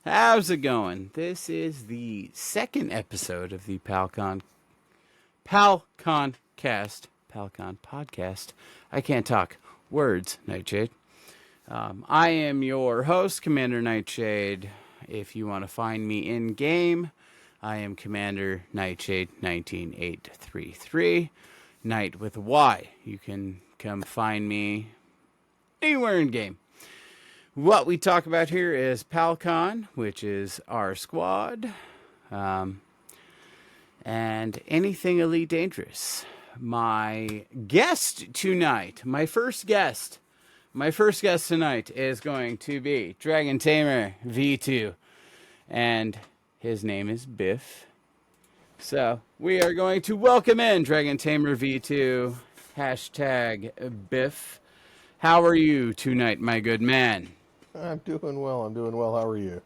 How's it going? This is the second episode of the PalConCast, PalCon podcast. I can't talk words, Nightshade. I am your host, Commander Nightshade. If you want to find me in game, I am Commander Nightshade 19833. Night with a Y. You can come find me anywhere in game. What we talk about here is PalCon, which is our squad, and anything Elite Dangerous. My guest tonight, my first guest tonight is going to be Dragon Tamer V2, and his name is Biff. So we are going to welcome in Dragon Tamer V2, hashtag Biff. How are you tonight, my good man? I'm doing well. How are you?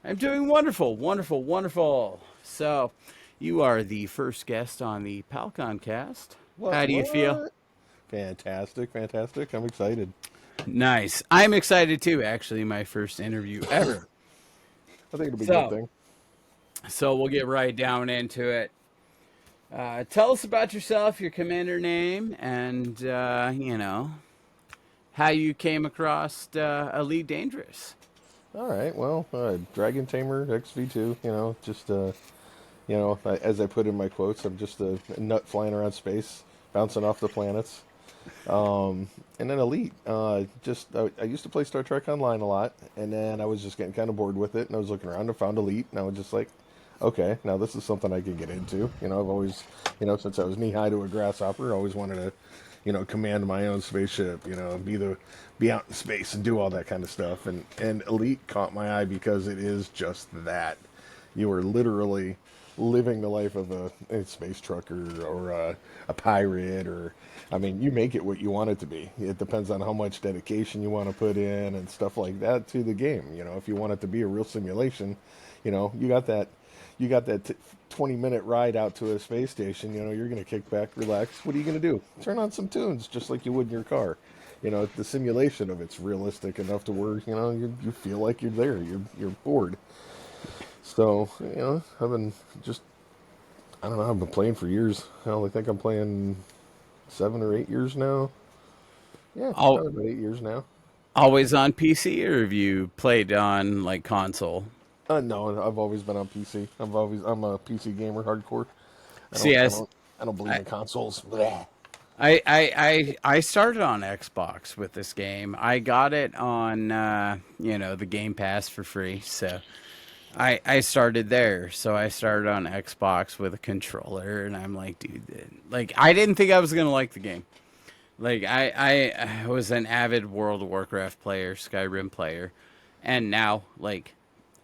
I'm doing wonderful, wonderful, wonderful. So, you are the first guest on the PalConCast. How do you feel? Fantastic. I'm excited. Nice. I'm excited too, actually, my first interview ever. I think it'll be a good thing. So, we'll get right down into it. Tell us about yourself, your commander name, and, how you came across Elite Dangerous. All right. Well, Dragon Tamer XV2. As I put in my quotes, I'm just a nut flying around space, bouncing off the planets. And then Elite. I used to play Star Trek Online a lot, and then I was just getting kind of bored with it, and I was looking around and found Elite, and I was just like, okay, now this is something I can get into. I've always, since I was knee high to a grasshopper, I always wanted to command my own spaceship, be out in space and do all that kind of stuff. And Elite caught my eye because it is just that. You are literally living the life of a space trucker or a pirate, or, you make it what you want it to be. It depends on how much dedication you want to put in and stuff like that to the game. If you want it to be a real simulation, you got that 20-minute ride out to a space station. You're going to kick back, relax. What are you going to do? Turn on some tunes, just like you would in your car. The simulation of it's realistic enough to where, you feel like you're there. You're bored. So, I've been I've been playing for years. I think I'm playing 7 or 8 years now. Yeah, Al- about 8 years now. Always on PC, or have you played on, console? No, I've always been on PC. I'm a PC gamer, hardcore. See, I don't believe in consoles. Blech. I started on Xbox with this game. I got it on the Game Pass for free. So I started there. So I started on Xbox with a controller, and I'm like, dude, I didn't think I was gonna like the game. I was an avid World of Warcraft player, Skyrim player, and now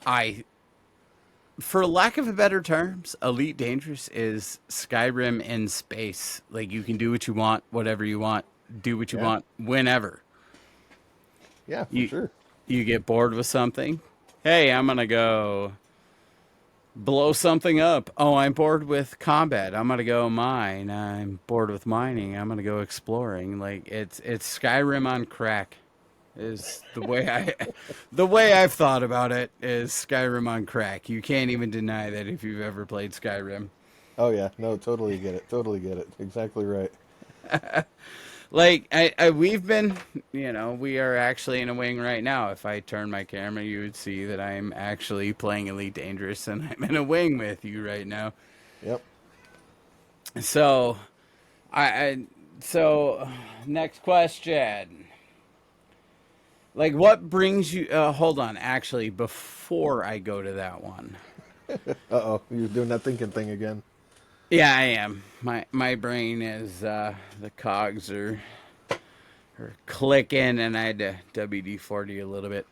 I, for lack of a better terms, Elite Dangerous is Skyrim in space. You can do what you want, whatever you want, do what you want, whenever. Yeah, for sure. You get bored with something. Hey, I'm going to go blow something up. Oh, I'm bored with combat. I'm going to go mine. I'm bored with mining. I'm going to go exploring. It's Skyrim on crack. Is the way I've thought about it is Skyrim on crack. You can't even deny that if you've ever played Skyrim. Oh yeah, no, totally get it. Exactly right. We've been, we are actually in a wing right now. If I turn my camera, you would see that I'm actually playing Elite Dangerous, and I'm in a wing with you right now. Yep. So, so next question. What brings you... hold on. Actually, before I go to that one... Uh-oh. You're doing that thinking thing again. Yeah, I am. My brain is... the cogs are clicking, and I had to WD-40 a little bit.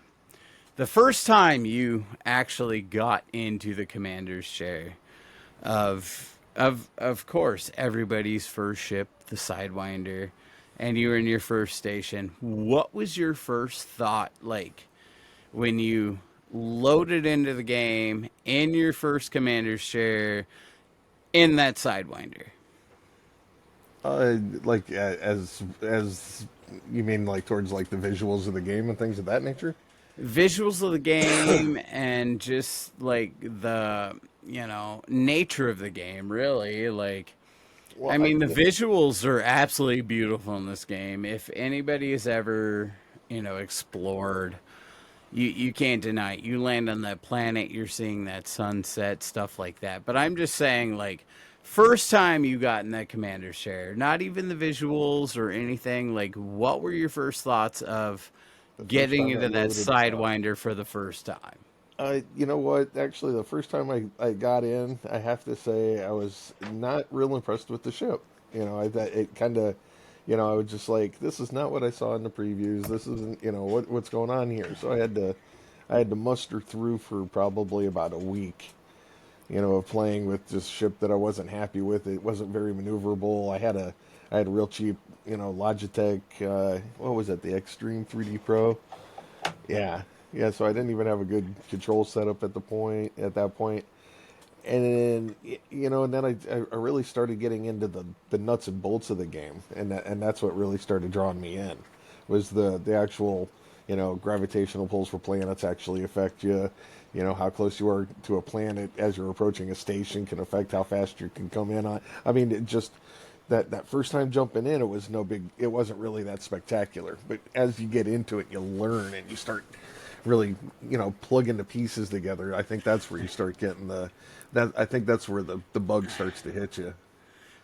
The first time you actually got into the commander's chair of course, everybody's first ship, the Sidewinder... and you were in your first station, what was your first thought when you loaded into the game in your first commander's chair in that Sidewinder? As you mean towards the visuals of the game and things of that nature? visuals of the game and just like the nature of the game, really. Like, Well, I I mean, the visuals are absolutely beautiful in this game. If anybody has ever explored, you can't deny it. You land on that planet, you're seeing that sunset, stuff like that. But I'm just saying, like, first time you got in that commander's chair, not even the visuals or anything, like, what were your first thoughts of the first getting time I into that loaded, sidewinder for the first time? you know what? Actually, the first time I got in, I have to say I was not real impressed with the ship. I thought it kind of, I was just like, this is not what I saw in the previews. This isn't, what's going on here. So I had to muster through for probably about a week, of playing with this ship that I wasn't happy with. It wasn't very maneuverable. I had a real cheap, Logitech. What was it? The Extreme 3D Pro. Yeah, yeah. So I didn't even have a good control setup at that point. And then and then I really started getting into the nuts and bolts of the game, and that's what really started drawing me in, was the actual gravitational pulls for planets actually affect you. How close you are to a planet as you're approaching a station can affect how fast you can come in on. I mean, it just that first time jumping in, it was no big. It wasn't really that spectacular. But as you get into it, you learn and you start really plugging the pieces together. I think that's where you start getting I think that's where the bug starts to hit you.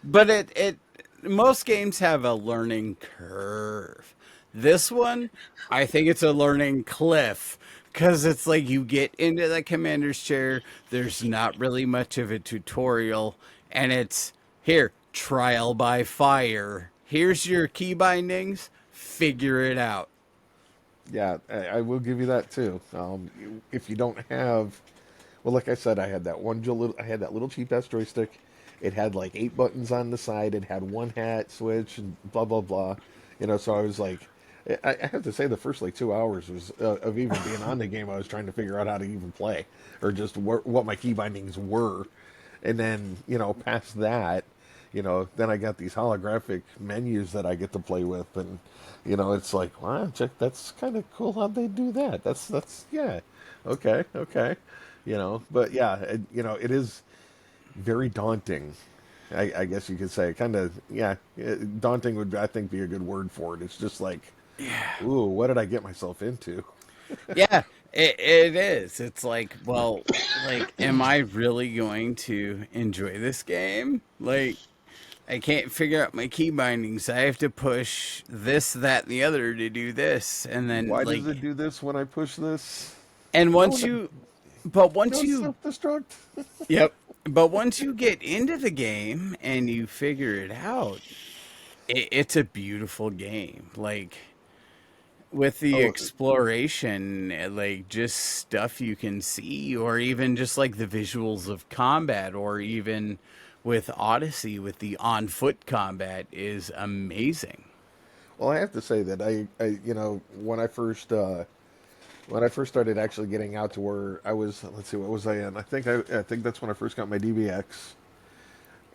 But it most games have a learning curve. This one, I think it's a learning cliff because it's like you get into the commander's chair. There's not really much of a tutorial, and it's here trial by fire. Here's your key bindings. Figure it out. Yeah, I will give you that too. If you don't have, well, like I said, I had that little cheap ass joystick. It had like 8 buttons on the side. It had one hat switch and blah blah blah. So I was like, I have to say the first like 2 hours was of even being on the game. I was trying to figure out how to even play, or just what my key bindings were, and then past that, then I got these holographic menus that I get to play with, and it's like, wow, check, that's kind of cool how they do that. That's yeah, okay, okay, but yeah, it is very daunting. I guess you could say, kind of, yeah, daunting would, I think, be a good word for it. It's just like, Yeah. ooh, what did I get myself into? Yeah, it is. It's like, well, like, am I really going to enjoy this game? Like, I can't figure out my key bindings. I have to push this, that, and the other to do this. And then, Why does like, it do this when I push this? and No, once no, you, but once no you, self-destruct. yep. But once you get into the game and you figure it out, it's a beautiful game. Like, with the Oh, exploration, like just stuff you can see, or even just like the visuals of combat, or even with Odyssey with the on foot combat is amazing. well, I have to say that when I first started actually getting out to where I was, let's see, what was I in? I think that's when I first got my DBX,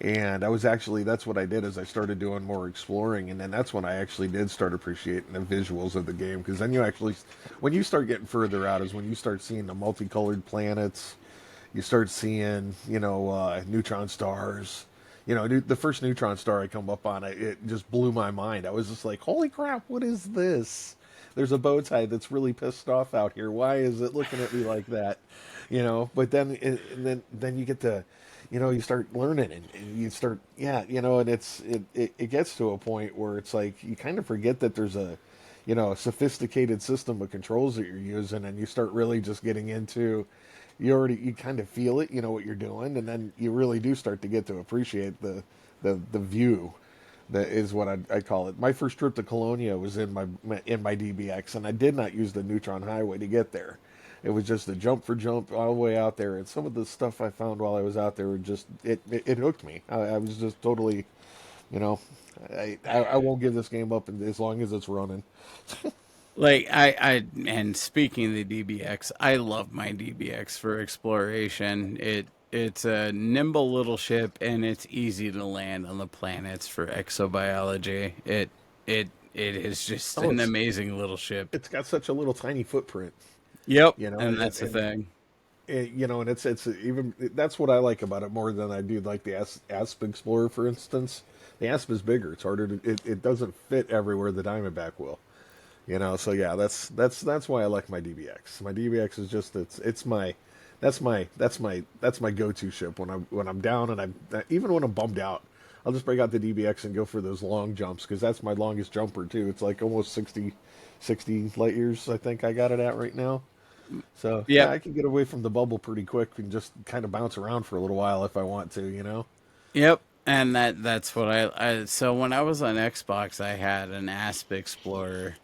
and that's what I did, is I started doing more exploring, and then that's when I actually did start appreciating the visuals of the game, because then when you start getting further out, is when you start seeing the multicolored planets. You start seeing neutron stars. The first neutron star I come up on, it just blew my mind. I was just like, holy crap, what is this? There's a bow tie that's really pissed off out here. Why is it looking at me like that? But then you get to, you start learning, and you start, yeah, and it gets to a point where it's like you kind of forget that there's a sophisticated system of controls that you're using, and you start really just getting into, you kind of feel it, what you're doing, and then you really do start to get to appreciate the view. That is what I call it. My first trip to Colonia was in my DBX, and I did not use the Neutron Highway to get there. It was just a jump for jump all the way out there, and some of the stuff I found while I was out there were just, it hooked me. I was just totally, you know, I won't give this game up as long as it's running. Like and speaking of the DBX, I love my DBX for exploration. It's a nimble little ship and it's easy to land on the planets for exobiology. It is just Oh, an it's amazing little ship. it's got such a little tiny footprint. Yep, You know, and that's the thing. you know, and it's even that's what I like about it more than I do like the Asp Explorer, for instance. The Asp is bigger; it's harder to it doesn't fit everywhere the Diamondback will. You know, so yeah, that's why I like my DBX. My DBX is just it's my that's my go-to ship when I'm down and I'm even when I'm bummed out. I'll just break out the DBX and go for those long jumps because that's my longest jumper too. It's like almost 60 light years I think I got it at right now. So yeah, Yep, I can get away from the bubble pretty quick and just kind of bounce around for a little while if I want to, you know. yep, and that's what I. So when I was on Xbox, I had an Asp Explorer,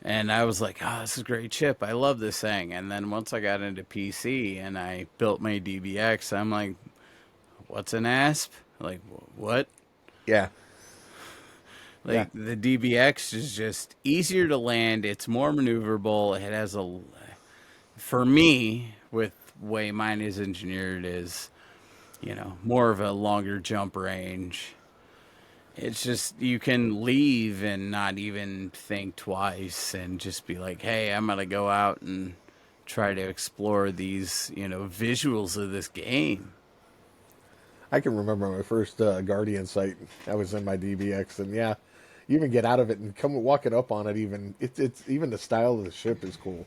and I was like, "Oh, this is a great chip. I love this thing." And then once I got into PC and I built my DBX, I'm like, "What's an Asp? Like, what?" Yeah, yeah. Like the DBX is just easier to land. It's more maneuverable. It has a, for me, with way mine is engineered, is more of a longer jump range. It's just you can leave and not even think twice and just be like, "Hey, I'm gonna go out and try to explore these visuals of this game." I can remember my first Guardian site. I was in my DBX, and yeah, you even get out of it and come walking up on it. Even it's even the style of the ship is cool.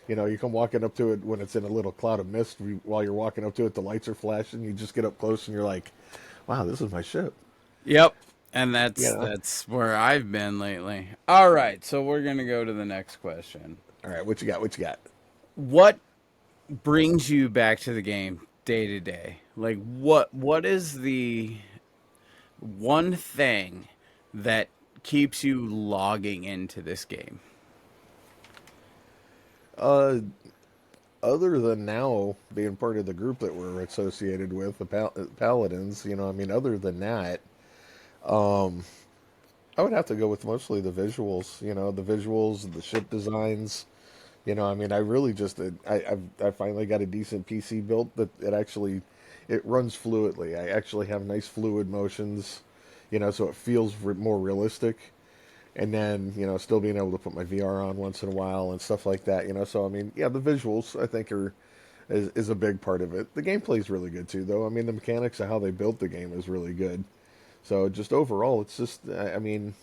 You know, you come walking up to it when it's in a little cloud of mist. While you're walking up to it, the lights are flashing. You just get up close, and you're like, "Wow, this is my ship." Yep. And You that's know. that's where I've been lately. All right, so we're gonna go to the next question. All right, what you got? What you got? What brings you back to the game day to day? Like what is the one thing that keeps you logging into this game? Uh, Other than now being part of the group that we're associated with, the Paladins, you know, I mean, other than that, um, I would have to go with mostly the visuals. You know, the visuals, the ship designs. You know, I mean, I really just I finally got a decent PC built that it actually it runs fluidly. I actually have nice fluid motions. You know, so it feels more realistic. And then still being able to put my VR on once in a while and stuff like that. You know, so I mean, yeah, the visuals I think is a big part of it. The gameplay is really good too, though. I mean, the mechanics of how they built the game is really good. So just overall, it's just I mean,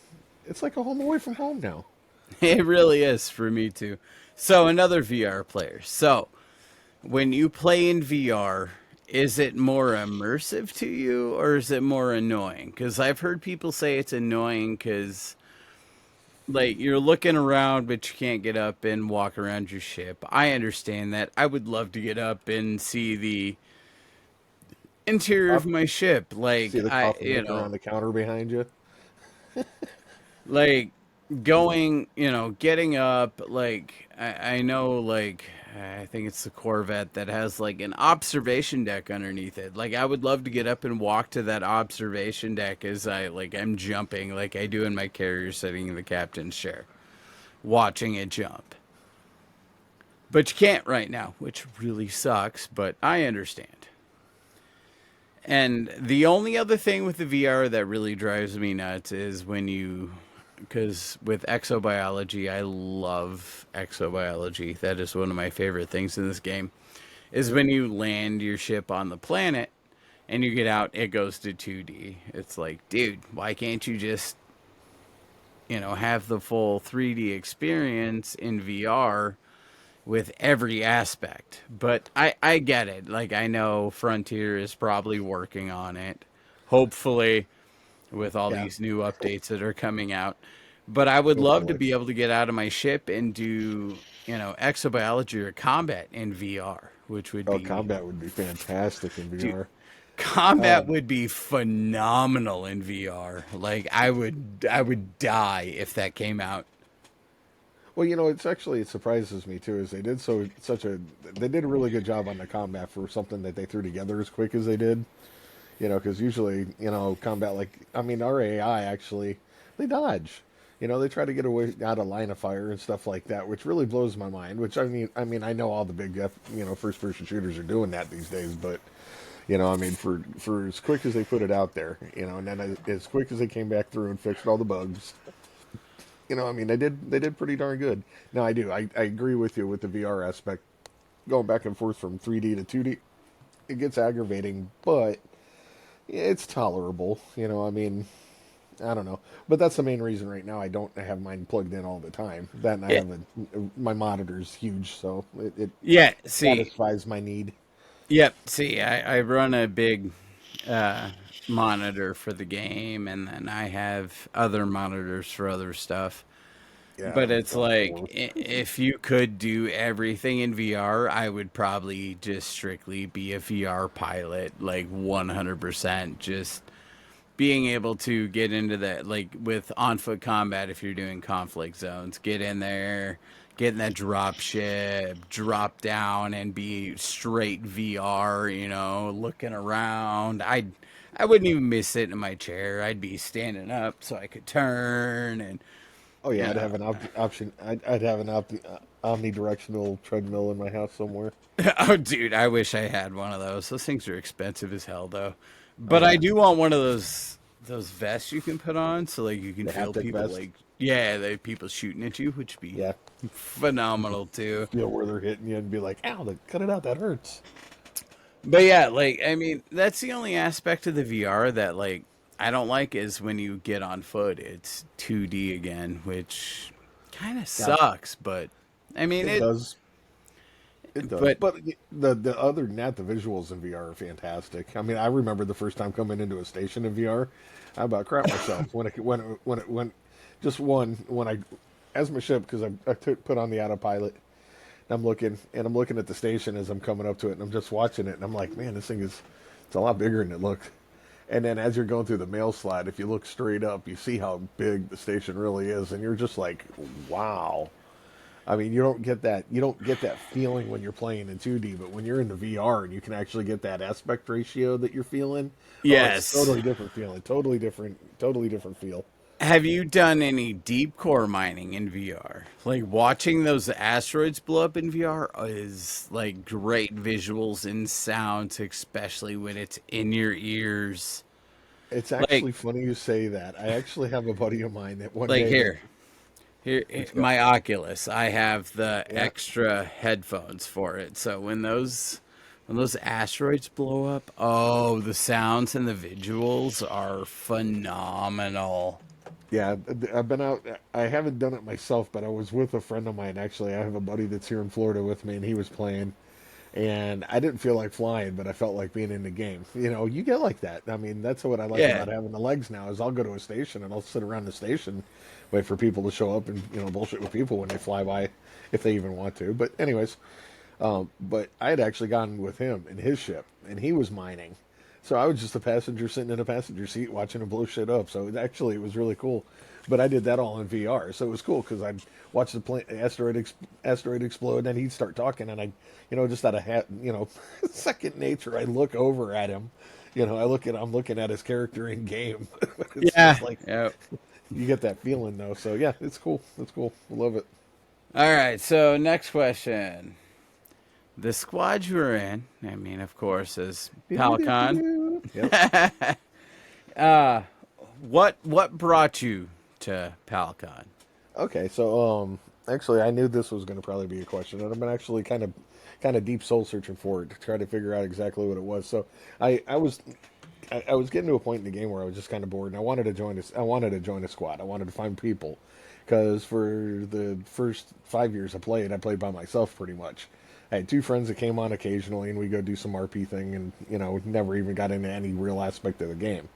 it's like a home away from home now. It really is for me too. So another VR player. So when you play in VR, is it more immersive to you or is it more annoying? Because I've heard people say it's annoying because like you're looking around but you can't get up and walk around your ship. I understand that. I would love to get up and see the interior of Coffee, my ship. see Like the coffee maker on the counter behind you. like going, getting up, like I know, like I think it's the Corvette that has like an observation deck underneath it. Like I would love to get up and walk to that observation deck as I'm jumping, like I do in my carrier sitting in the captain's chair, watching it jump. But you can't right now, which really sucks. But I understand. And the only other thing with the VR that really drives me nuts is when you, because with exobiology, I love exobiology. That is one of my favorite things in this game. Is when you land your ship on the planet and you get out, it goes to 2D. It's like, dude, why can't you just, have the full 3D experience in VR with every aspect? But I get it. Like, I know Frontier is probably working on it. Hopefully, with all Yeah, these new updates that are coming out. But I would love to hopefully. be able to get out of my ship and do, exobiology or combat in VR, which would Oh, be, combat would be fantastic in dude, VR. combat Um, would be phenomenal in VR. Like I would die if that came out. well, it's actually it surprises me too, is they did a really good job on the combat for something that they threw together as quick as they did. Because usually, combat like I mean, our AI actually they dodge. They try to get away out of line of fire and stuff like that, which really blows my mind. Which I know all the big first person shooters are doing that these days, but I mean, for as quick as they put it out there, and then as quick as they came back through and fixed all the bugs, I mean, they did pretty darn good. Now I agree with you with the VR aspect. going back and forth from 3D to 2D. It gets aggravating, but it's tolerable. I mean, I don't know, but that's the main reason right now I don't have mine plugged in all the time. That and I Yeah, have my monitor's huge, so it yeah. See, satisfies my need. yep. See, I run a big uh, monitor for the game, and then I have other monitors for other stuff. Yeah, But it's so like forth. if you could do everything in VR, I would probably just strictly be a VR pilot, like 100%. Just being able to get into that, like with on foot combat, if you're doing conflict zones, get in there, get in that drop ship, drop down, and be straight VR. Looking around. I wouldn't even be sitting in my chair. I'd be standing up so I could turn and Oh you yeah, I'd know. have an option. I'd have an omnidirectional treadmill in my house somewhere. Oh, dude, I wish I had one of those. Those things are expensive as hell, though. Oh But I yeah, do want one of those vests you can put on, so like you can the feel haptic people vest. like yeah, the people shooting at you, which be Yeah, phenomenal too. where they're hitting you and be like, "Ow, cut it out. That hurts." But yeah, like I mean, that's the only aspect of the VR that like I don't like is when you get on foot, it's 2D again, which kind of Yeah, sucks. But I mean it it. does. It does. But But the other than that, the visuals in VR are fantastic. I mean, I remember the first time coming into a station in VR, I about crap myself when it went just when I as my ship because I put on the autopilot. I'm looking at the station as I'm coming up to it, and I'm just watching it, and I'm like, man, this thing is it's a lot bigger than it looked. And then as you're going through the mail slide, if you look straight up, you see how big the station really is, and you're just like, wow. I mean, you don't get that feeling when you're playing in 2D, but when you're in the VR and you can actually get that aspect ratio that you're feeling, oh, it's yes. totally different feeling, totally different feel. Have you done any deep core mining in VR? Like watching those asteroids blow up in VR is like great visuals and sounds, especially when it's in your ears. It's Like, actually funny you say that. I actually have a buddy of mine that one like day that here, it's got my Oculus. I have the yeah. extra headphones for it. So when those asteroids blow up, oh, the sounds and the visuals are phenomenal. Yeah, I've been out. I haven't done it myself, but I was with a friend of mine. Actually, I have a buddy that's here in Florida with me, and he was playing. And I didn't feel like flying, but I felt like being in the game. You get like that. I mean, that's what I like Yeah. about having the legs now. Is I'll go to a station and I'll sit around the station, wait for people to show up and bullshit with people when they fly by, if they even want to. But anyways, but I had actually gotten with him in his ship, and he was mining. So I was just a passenger sitting in a passenger seat watching him blow shit up. So it was really cool. But I did that all in VR, so it was cool because I'd watch the asteroid explode, and he'd start talking, and just out of second nature, I look over at him. I'm looking at his character in game. It's Yeah. just like Yeah. you get that feeling though. So yeah, it's cool. It's cool. I love it. All right, so next question. The squad you were in, I mean, of course, is PalCon. Yep. uh, what brought you to PalCon? Okay, so actually, I knew this was going to probably be a question, and I've been actually kind of deep soul searching for it to try to figure out exactly what it was. So I was getting to a point in the game where I was just kind of bored, and I wanted to join a squad. I wanted to find people, because for the first 5 years I played by myself pretty much. I had two friends that came on occasionally, and we go do some RP thing, and never even got into any real aspect of the game.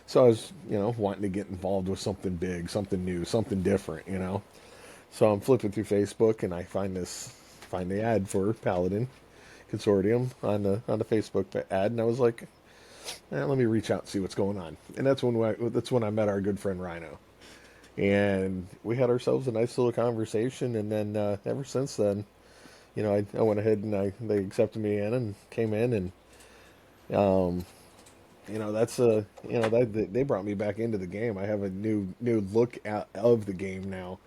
So I was, wanting to get involved with something big, something new, something different. So I'm flipping through Facebook and I find the ad for Paladin Consortium on the Facebook ad, and I was like, let me reach out and see what's going on. And that's when I met our good friend Rhino, and we had ourselves a nice little conversation. And then ever since then, I went ahead and they accepted me in and came in, and um, that's that they brought me back into the game. I have a new look of the game now.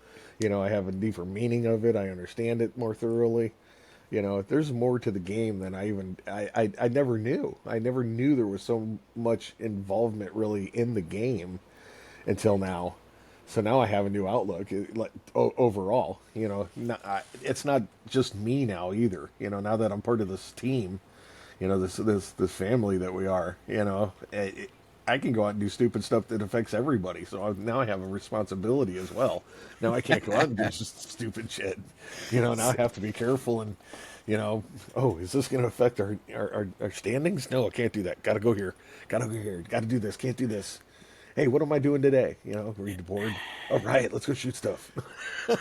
I have a deeper meaning of it. I understand it more thoroughly. There's more to the game than I never knew. I never knew there was so much involvement really in the game until now. So now I have a new outlook, like overall. It's not just me now either. Now that I'm part of this team, this family that we are. I can go out and do stupid stuff that affects everybody. So now I have a responsibility as well. Now I can't go out and do just stupid shit. Now I have to be careful and. Oh, is this going to affect our standings? No, I can't do that. Got to go here. Got to go here. Got to do this. Can't do this. Hey, what am I doing today? Read board. All right, let's go shoot stuff.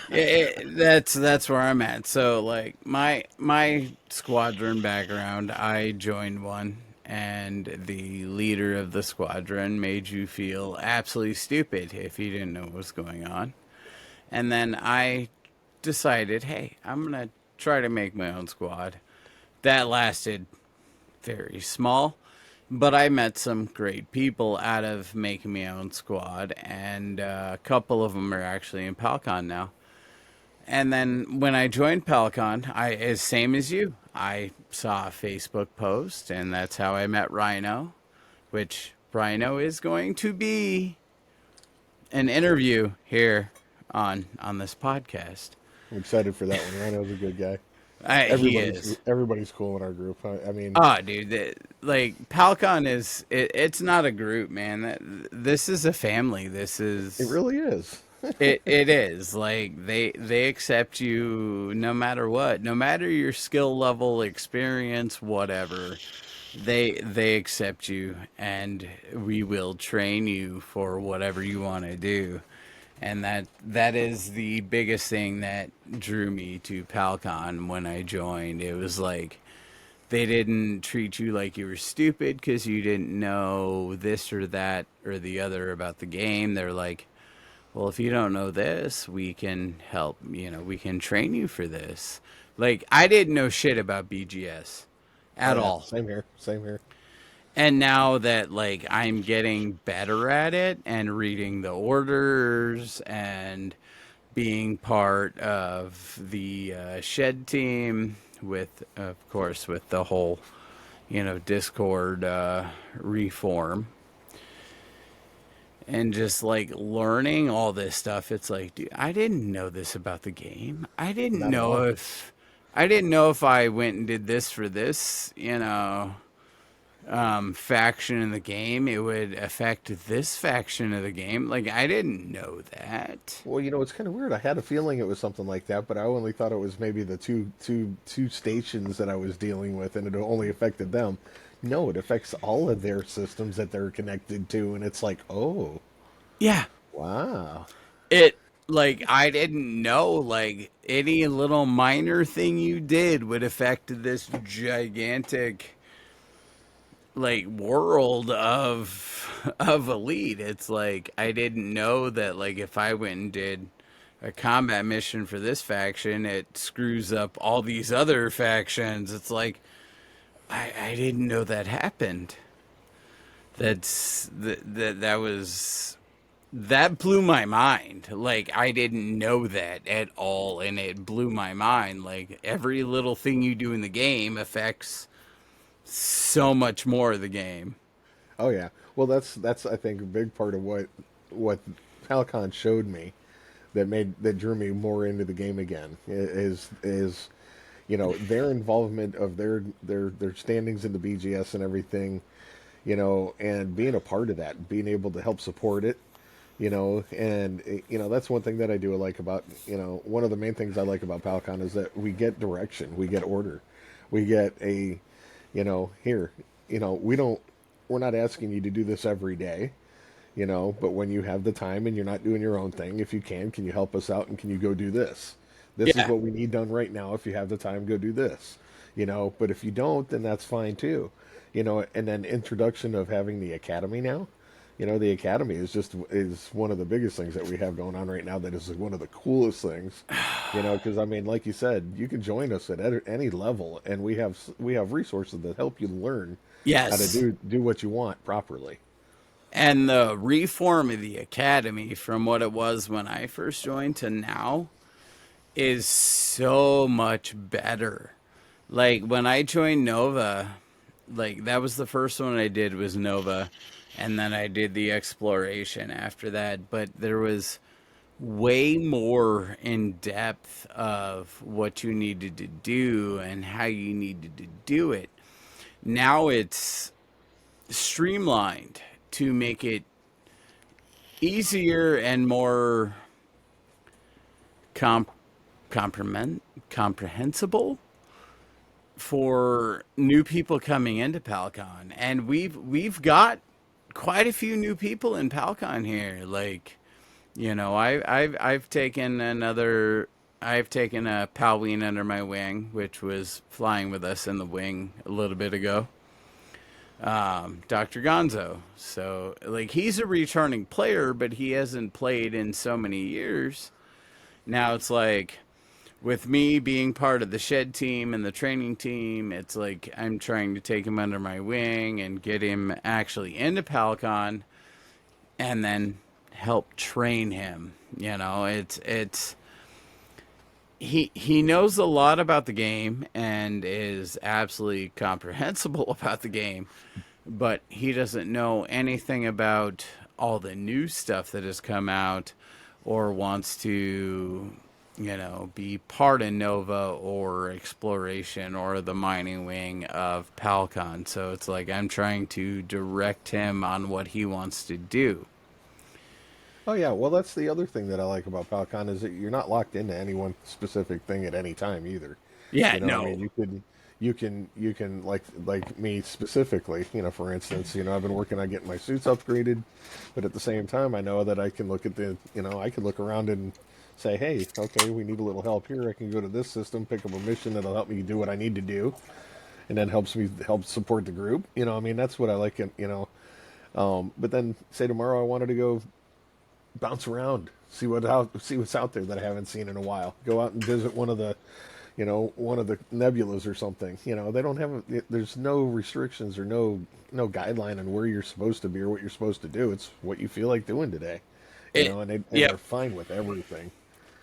That's where I'm at. So like my squadron background, I joined one, and the leader of the squadron made you feel absolutely stupid if you didn't know what was going on. And then I decided, hey, I'm gonna try to make my own squad. That lasted very small, but I met some great people out of making my own squad, and a couple of them are actually in PalCon now. And then when I joined PalCon, I as same as you, I saw a Facebook post, and that's how I met Rhino, which Rhino is going to be an interview here on this podcast. I'm excited for that one. Rhino's a good guy. He Everybody's is. everybody's cool in our group. I mean, Oh, dude, like PalCon is it's not a group, man. This is a family. This it is really is. it is like they accept you no matter what, no matter your skill level, experience, whatever. They accept you, and we will train you for whatever you want to do. And that is the biggest thing that drew me to PalCon when I joined. It was like they didn't treat you like you were stupid because you didn't know this or that or the other about the game. They're like, well, if you don't know this, we can help. We can train you for this. Like, I didn't know shit about BGS Oh at yeah, all. same here. Same here. And now that like I'm getting better at it and reading the orders and being part of the shed team with, of course, with the whole, Discord reform and just like learning all this stuff, it's like, dude, I didn't know this about the game. Not at all. I didn't know if I went and did this for this, faction in the game, it would affect this faction of the game. Like, I didn't know that. Well, it's kind of weird. I had a feeling it was something like that, but I only thought it was maybe the two stations that I was dealing with, and it only affected them. No, it affects all of their systems that they're connected to, and it's like, oh, Yeah. wow. It, like, I didn't know, like, any little minor thing you did would affect this gigantic like world of elite. It's like I didn't know that like if I went and did a combat mission for this faction, it screws up all these other factions. It's like I didn't know that happened. That was that blew my mind. Like I didn't know that at all, and it blew my mind. Like every little thing you do in the game affects so much more of the game. Oh yeah. Well, that's I think a big part of what Falcon showed me that drew me more into the game again is their involvement of their standings in the BGS and everything, and being a part of that, being able to help support it, and that's one thing that I do like about one of the main things I like about Falcon is that we get direction, we get order, we get a here, we're not asking you to do this every day, but when you have the time and you're not doing your own thing, if you can you help us out and can you go do this? This is Yeah. what we need done right now. If you have the time, go do this, but if you don't, then that's fine too, and then introduction of having the academy now. The academy is one of the biggest things that we have going on right now. That is one of the coolest things, because I mean, like you said, you can join us at any level, and we have resources that help you learn how to Yes. do what you want properly. And the reform of the academy from what it was when I first joined to now is so much better. Like when I joined Nova, like that was the first one I did was Nova, and then I did the exploration after that. But there was way more in depth of what you needed to do and how you needed to do it. Now it's streamlined to make it easier and more comp- comprehensible for new people coming into PalCon. And we've got quite a few new people in PalCon here. Like, I've taken I've taken a Palween under my wing, which was flying with us in the wing a little bit ago. Dr. Gonzo. So, like, he's a returning player, but he hasn't played in so many years. Now it's like, with me being part of the shed team and the training team, it's like I'm trying to take him under my wing and get him actually into PalCon and then help train him. It's he knows a lot about the game and is absolutely comprehensible about the game, but he doesn't know anything about all the new stuff that has come out or wants to, be part of Nova or Exploration or the mining wing of Palcon. So it's like I'm trying to direct him on what he wants to do. Oh yeah, well that's the other thing that I like about PalCon is that you're not locked into any one specific thing at any time either. Yeah, You know, I mean, no. you can like me specifically. You know, for instance, I've been working on getting my suits upgraded, but at the same time, I know that I can look at I can look around and say, hey, okay, we need a little help here. I can go to this system, pick up a mission that'll help me do what I need to do, and then help support the group. I mean, that's what I like. But then say tomorrow I wanted to go bounce around, see what's out there that I haven't seen in a while. Go out and visit one of the nebulas or something. They don't have there's no restrictions or no guideline on where you're supposed to be or what you're supposed to do. It's what you feel like doing today. And they're Yep. fine with everything.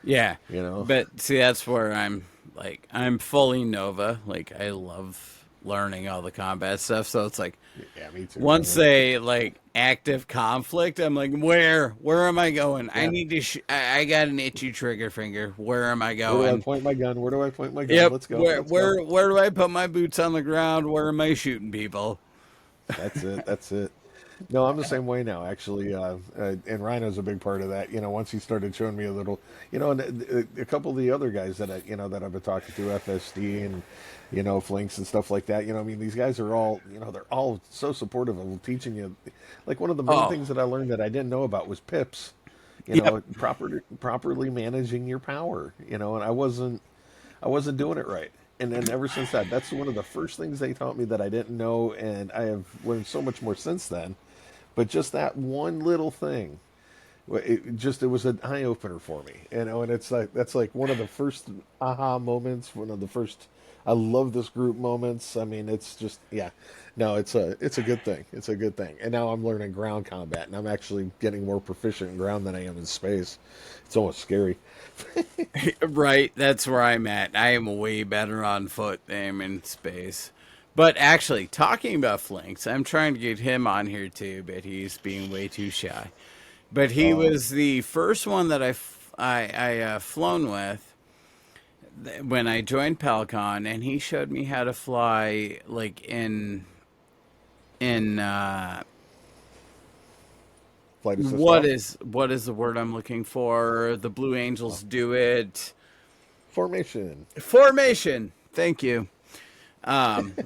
Yeah. You know. But see, that's where I'm fully Nova. Like, I love learning all the combat stuff. So it's like, Yeah, me too, once man. they like active conflict, I'm like, where am I going? I Yeah. need to. I got an itchy trigger finger. Where am I Where do I going? point my gun? Where do I point my gun? Yep. Let's go. Where Let's go. where where do I put my boots on the ground? Where am I shooting people? That's it. That's it. No, I'm the same way now. Actually, and Rhino's a big part of that. Once he started showing me a little, and a couple of the other guys that I've been talking to, FSD and Flinks and stuff like that. I mean, these guys are all, they're all so supportive of teaching you. Like one of the main Oh, things that I learned that I didn't know about was pips. yep. Properly managing your power. And I wasn't doing it right. And then ever since that's one of the first things they taught me that I didn't know, and I have learned so much more since then. But just that one little thing, it was an eye opener for me, and it's like that's like one of the first aha moments, one of the first I love this group moments. I mean, it's just yeah, no, it's a good thing. It's a good thing. And now I'm learning ground combat, and I'm actually getting more proficient in ground than I am in space. It's almost scary. Right. That's where I'm at. I am way better on foot than I am in space. But actually, talking about Flinks, I'm trying to get him on here too, but he's being way too shy. But he Um, was the first one that I flown with when I joined Palcon, and he showed me how to fly like in Flight assist off. what is the word I'm looking for? The Blue Uh, Angels do it. formation. Formation. Thank you.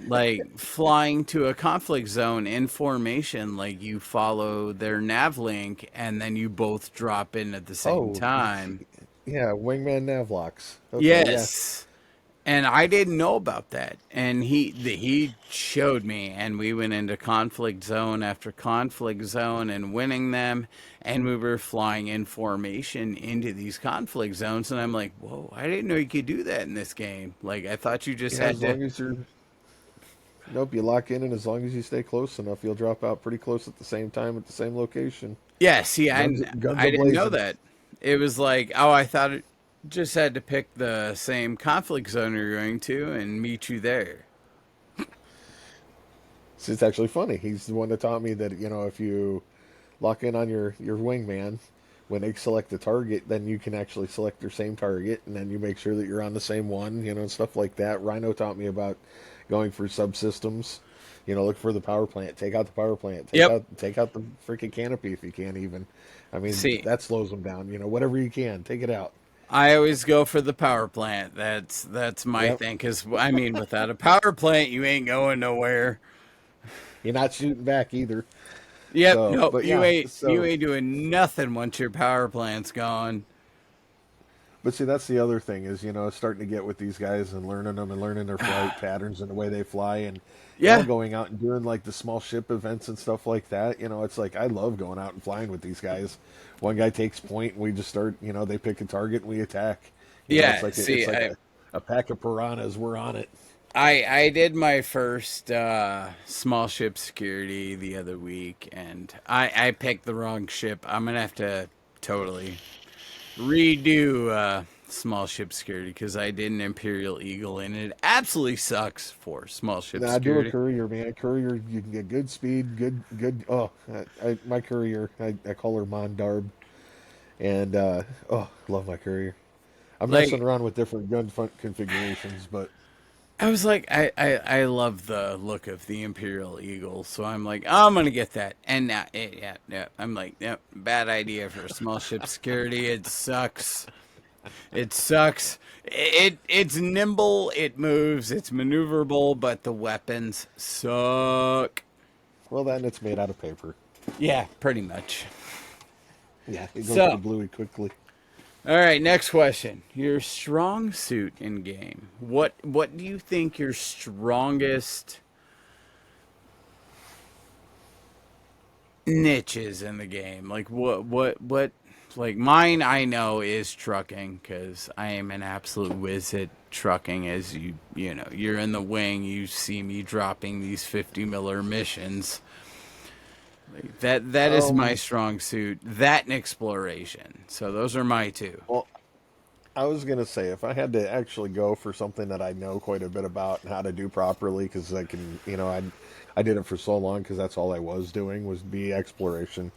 Like flying to a conflict zone in formation, like you follow their nav link and then you both drop in at the same Oh, time. yeah, wingman navlocks. Okay, yeah. Yes. And I didn't know about that. And he showed me, and we went into conflict zone after conflict zone and winning them. And we were flying in formation into these conflict zones. And I'm like, whoa, I didn't know you could do that in this game. Like, I thought you just Yeah, had as to. long as you're nope, you lock in, and as long as you stay close enough, you'll drop out pretty close at the same time at the same location. Yeah, see, Guns I a didn't know blazing. that. It was like, oh, I thought it just had to pick the same conflict zone you're going to and meet you there. It's actually funny. He's the one that taught me that if you lock in on your wingman, when they select the target, then you can actually select their same target, and then you make sure that you're on the same one, and stuff like that. Rhino taught me about going for subsystems. Look for the power plant. Take out the power plant. Yep. Take out the freaking canopy if you can. Even, I mean, See, that slows them down. Whatever you can, take it out. I always go for the power plant. That's my Yep. thing. Because I mean, without a power plant, you ain't going nowhere. You're not shooting back either. Yep. So, Nope. but You yeah. ain't. You So, ain't doing nothing once your power plant's gone. but see, that's the other thing is, starting to get with these guys and learning them and learning their flight patterns and the way they fly and, Yeah. going out and doing like the small ship events and stuff like that. It's like I love going out and flying with these guys. One guy takes point and we just start, they pick a target and we attack. It's Yeah. like See, a pack of piranhas. We're on it. I did my first small ship security the other week, and I picked the wrong ship. I'm gonna have to totally redo small ship security because I did an Imperial Eagle, and it absolutely sucks for small ship Now, I do a security. courier, man. Courier, you can get good speed, good. Oh, my courier, I call her Mondarb, and love my courier. I'm messing Like around with different gun front configurations, but I was like, I love the look of the Imperial Eagle, so I'm like, I'm gonna get that. And now, yeah, I'm like, yep, bad idea for small ship security. It sucks. It sucks. It's nimble, it moves, it's maneuverable, but the weapons suck. well, then it's made out of paper. Yeah, pretty much. Yeah, it goes So, kablooey quickly. all right, next question. Your strong suit in game. What do you think your strongest niches in the game? Like what like mine I know is trucking cuz I am an absolute whiz at trucking as you're in the wing, you see me dropping these 50 miller missions. Like that is my Um, strong suit. That and exploration. So those are my two. well, I was gonna say if I had to actually go for something that I know quite a bit about and how to do properly, because I can, I did it for so long because that's all I was doing was be exploration.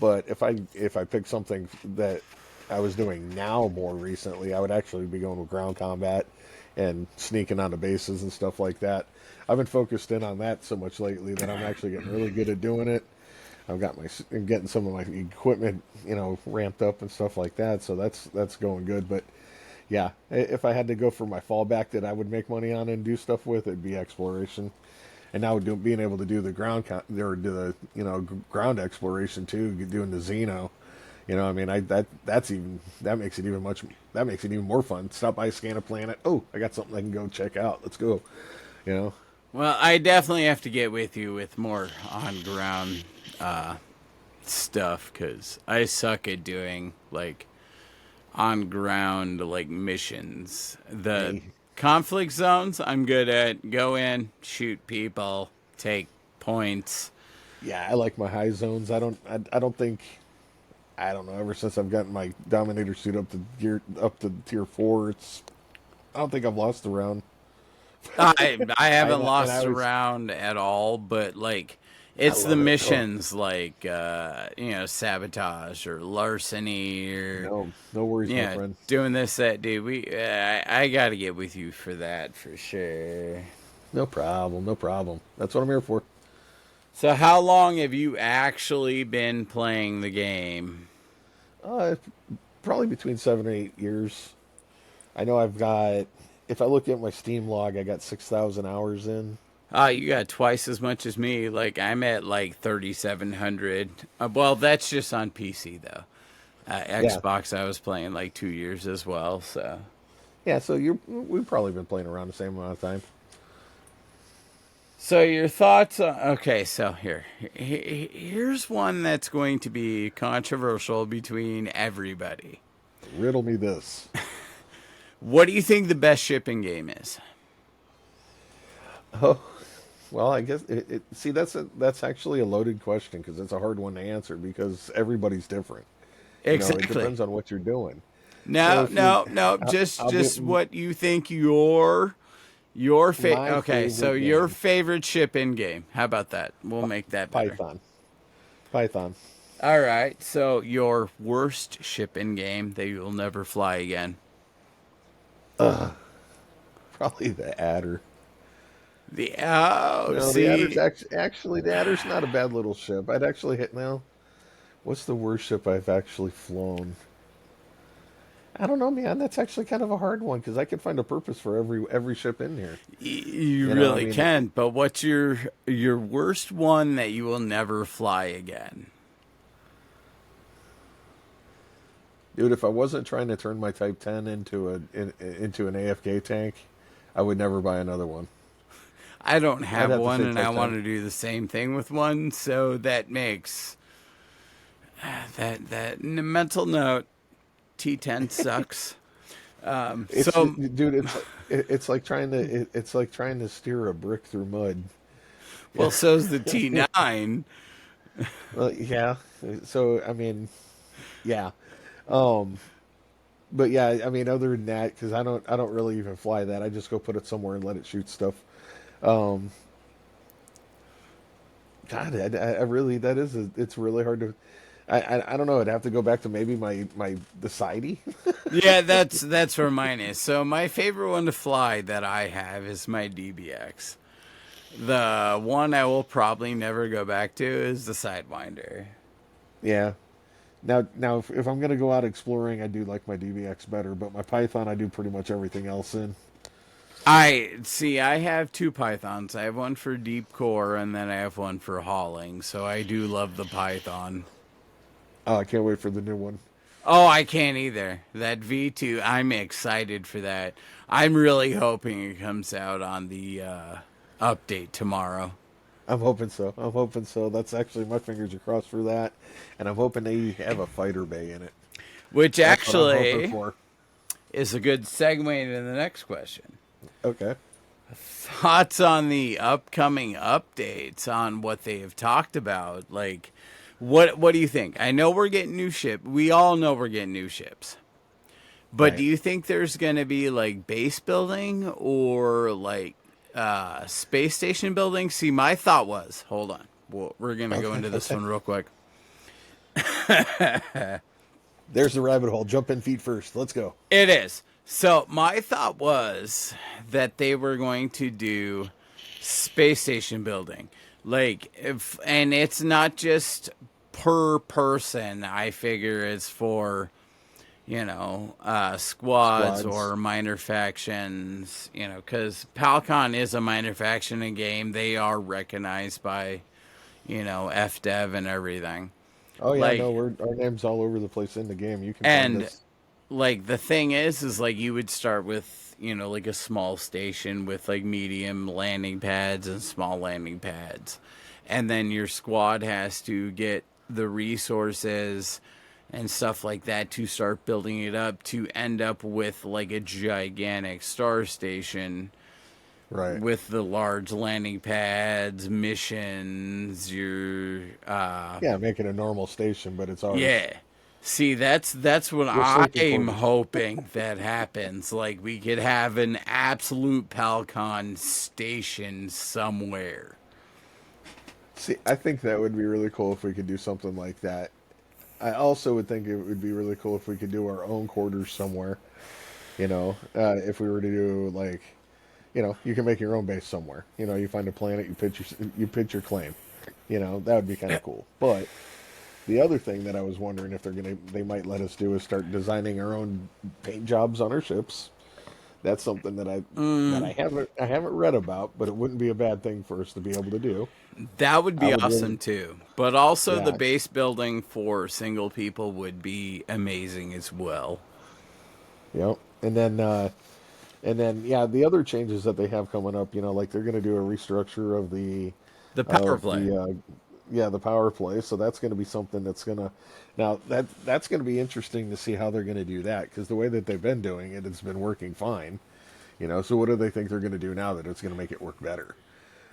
But if I pick something that I was doing now more recently, I would actually be going with ground combat and sneaking onto bases and stuff like that. I've been focused in on that so much lately that I'm actually getting really good at doing it. I'm getting some of my equipment, ramped up and stuff like that. So that's going good. But yeah, if I had to go for my fallback that I would make money on and do stuff with, it'd be exploration. And now being able to do the or do the ground exploration too, doing the Xeno. I mean, that makes it even more fun. Stop by, scan a planet. Oh, I got something I can go check out. Let's go. You know. Well, I definitely have to get with you with more on ground stuff cuz I suck at doing like on ground like missions. The Hey, conflict zones I'm good at. Go in, shoot people, take points. yeah, I like my high zones. I don't think. I don't know. Ever since I've gotten my Dominator suit up to tier 4, I don't think I've lost a round. I haven't And I lost always around at all, but like I it's the love it. Oh missions like sabotage or larceny or no, no worries, my yeah, friend. doing this that dude. I got to get with you for that for sure. No problem, no problem. That's what I'm here for. So how long have you actually been playing the game? Uh, Probably between 7 or 8 years. I know I've got. If I look at my Steam log, I got 6,000 hours in. You got twice as much as me. Like I'm at like 3,700. Well, that's just on PC though. Yeah, Xbox, I was playing like 2 years as well. So, yeah. So we've probably been playing around the same amount of time. so your thoughts? Okay, so here's one that's going to be controversial between everybody. Riddle me this. What do you think the best shipping game is? Oh, well, I guess see that's actually a loaded question because it's a hard one to answer because everybody's different. It Exactly. depends on what you're doing. So No, if you're, no, no. Just I'll get just what you think your my okay, so favorite your game, favorite ship in game. How about that? We'll make that better. Python. Python. All right. So your worst ship in game that you'll never fly again. Probably the Adder. The oh, No, the Adder's see, actually the Adder's not a bad little ship. I'd actually hit now. What's the worst ship I've actually flown? I don't know, man. That's actually kind of a hard one because I could find a purpose for every ship in here. you You know, I really mean, can. But what's your worst one that you will never fly again? dude, if I wasn't trying to turn my Type 10 into an AFK tank, I would never buy another one. I don't I'd have have to one, say and I Type want 10. to do the same thing with one. So that makes that mental note. T10 sucks. So Dude, it's like trying to it's like trying to steer a brick through mud. well, so's the T9. Well, yeah. So I mean, yeah. Um, but yeah, I mean, other than that, because I don't really even fly that. I just go put it somewhere and let it shoot stuff. Um, God, I really it's really hard to. I don't know. I'd have to go back to maybe my the Sidey. Yeah, that's where mine is. So my favorite one to fly that I have is my DBX. The one I will probably never go back to is the Sidewinder. Yeah. Now, if I'm gonna go out exploring, I do like my DBX better, but my Python, I do pretty much everything else in. I see. I have two Pythons. I have one for deep core, and then I have one for hauling. So I do love the Python. Oh, I can't wait for the new one. Oh, I can't either. That V2, I'm excited for that. I'm really hoping it comes out on the update tomorrow. I'm hoping so. I'm hoping so. That's actually my fingers are crossed for that, and I'm hoping they have a fighter bay in it. Which That's what I'm hoping actually for. is a good segue into the next question. Okay. Thoughts on the upcoming updates on what they have talked about? Like, what do you think? I know we're getting new ship. We all know we're getting new ships. But do Right. you think there's going to be like base building or like space station building? See, my thought was, hold on. Well, we're going to go Okay. into this Okay. one real quick. There's the rabbit hole. Jump in feet first. Let's go. It is. So, my thought was that they were going to do space station building. Like if and it's not just per person. I figure it's for squads Squads. or minor factions, because Palcon is a minor faction in game. They are recognized by, FDev and everything. Oh yeah, no, Like, we're our names all over the place in the game. You can find and us. like the thing is like you would start with, like a small station with like medium landing pads and small landing pads. And then your squad has to get the resources and stuff like that to start building it up to end up with like a gigantic star station Right. with the large landing pads, missions, Yeah, make it a normal station, but it's ours. yeah. See, that's what Your sleeping I'm quarters. hoping that happens. Like we could have an absolute Palcon station somewhere. See, I think that would be really cool if we could do something like that. I also would think it would be really cool if we could do our own quarters somewhere. If we were to do like, you can make your own base somewhere. You find a planet, you pitch your claim. That would be kind of cool. But the other thing that I was wondering if they might let us do is start designing our own paint jobs on our ships. That's something I haven't read about, but it wouldn't be a bad thing for us to be able to do. That would I be would really, awesome too. But also the yeah, base building for single people would be amazing as well. yep. And then yeah, the other changes that they have coming up, like they're going to do a restructure of the The power of play. the yeah, the power play. So that's going to be something that's going to now that's going to be interesting to see how they're going to do that because the way that they've been doing it, it's been working fine. So what do they think they're going to do now that it's going to make it work better?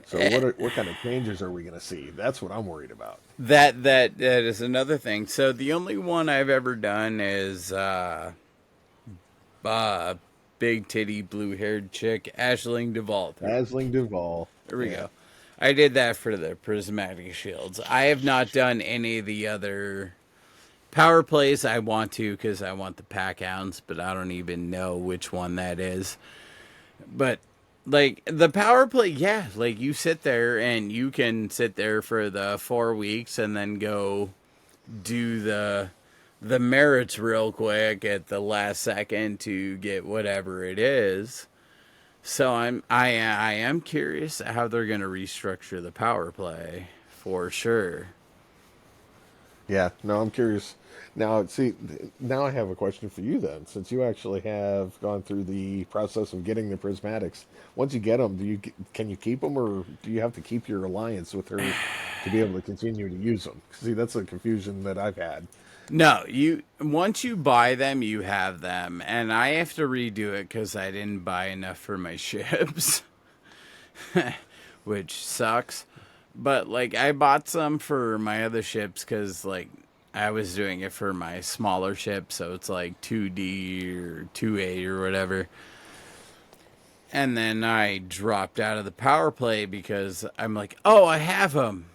So Eh, what kind of changes are we going to see? That's what I'm worried about. that is another thing. So the only one I've ever done is uh big titty blue haired chick Ashling Duvall. Dazzling Duval. There we Yeah. go. I did that for the prismatic shields. I have not done any of the other power plays. I want to because I want the pack hounds, but I don't even know which one that is. But like the power play, yeah, like you sit there and you can sit there for the 4 weeks and then go do the merits real quick at the last second to get whatever it is. So I am curious how they're going to restructure the power play for sure. Yeah, no, I'm curious. Now, see, now I have a question for you then. Since you actually have gone through the process of getting the prismatics, once you get them, can you keep them, or do you have to keep your alliance with her to be able to continue to use them? See, that's a confusion that I've had. No, you once you buy them, you have them, and I have to redo it because I didn't buy enough for my ships, which sucks. But like I bought some for my other ships because like I was doing it for my smaller ship, so it's like 2D or 2A or whatever. And then I dropped out of the power play because I'm like, oh, I have them.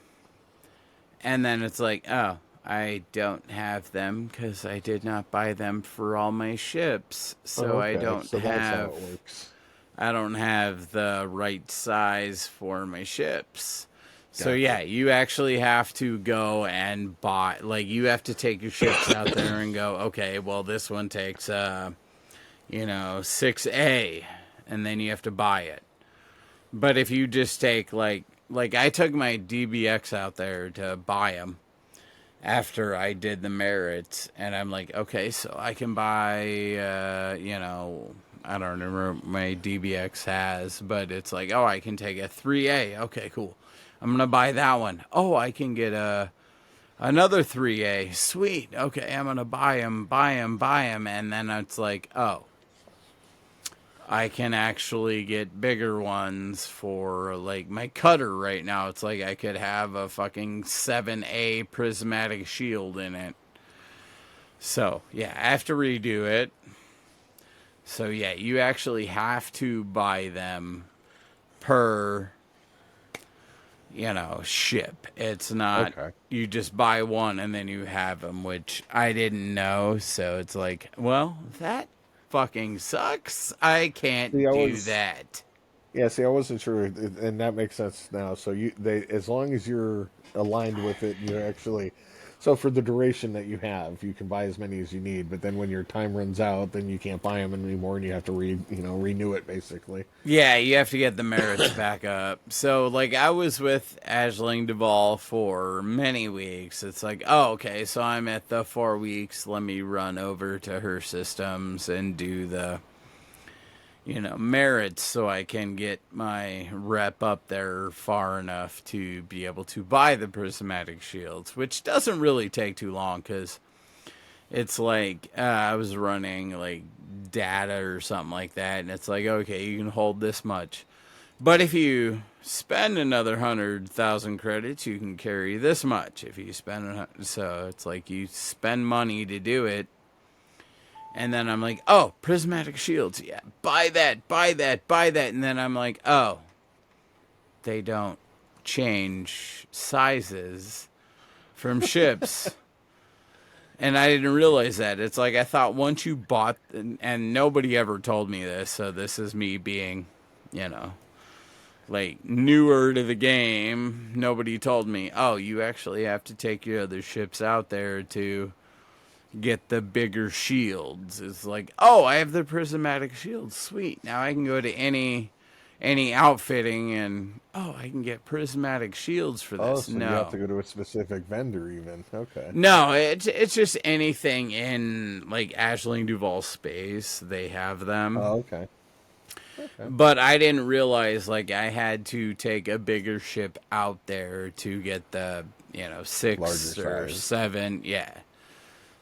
And then it's like, oh, I don't have them because I did not buy them for all my ships. So Okay, so that's how it works. I don't have the right size for my ships. So Gotcha. yeah, you actually have to go and buy like you have to take your ships out there and go, okay, well this one takes 6A and then you have to buy it. But if you just take like I took my DBX out there to buy them after I did the merits, and I'm like, okay, so I can buy, I don't remember what my DBX has, but it's like, oh, I can take a 3A. Okay, cool. I'm gonna buy that one. Oh, I can get another 3A. Sweet. Okay, I'm gonna buy them, and then it's like, oh, I can actually get bigger ones for like my cutter right now. It's like I could have a fucking 7A prismatic shield in it. So, yeah, I have to redo it. So, yeah, you actually have to buy them per, ship. It's not Okay. you just buy one and then you have them, which I didn't know. So, it's like, well, that fucking sucks. I See, can't I do was that. Yeah, see, I wasn't sure, and that makes sense now. So as long as you're aligned with it, you're actually, so for the duration that you have, you can buy as many as you need. But then when your time runs out, then you can't buy them anymore, and you have to renew it basically. Yeah, you have to get the merits back up. So, like, I was with Aisling Duvall for many weeks. It's like, oh, okay, so I'm at the 4 weeks. Let me run over to her systems and do the, merits so I can get my rep up there far enough to be able to buy the prismatic shields, which doesn't really take too long because it's like I was running like data or something like that, and it's like, okay, you can hold this much. But if you spend another 100,000 credits, you can carry this much. If you so it's like you spend money to do it, and then I'm like, oh, prismatic shields, yeah, buy that, buy that, buy that, and then I'm like, oh, they don't change sizes from ships. And I didn't realize that. It's like I thought once you bought, and nobody ever told me this, so this is me being, you know, like newer to the game. Nobody told me, oh, you actually have to take your other ships out there to get the bigger shields. It's like, oh, I have the prismatic shields. Sweet. Now I can go to any outfitting and oh, I can get prismatic shields for Oh, this. so you have No. to go to a specific vendor even. Okay. No, it's just anything in like Ashling Duval space. They have them, Oh, okay. Okay. but I didn't realize like I had to take a bigger ship out there to get the Larger 6 or 7. Yeah,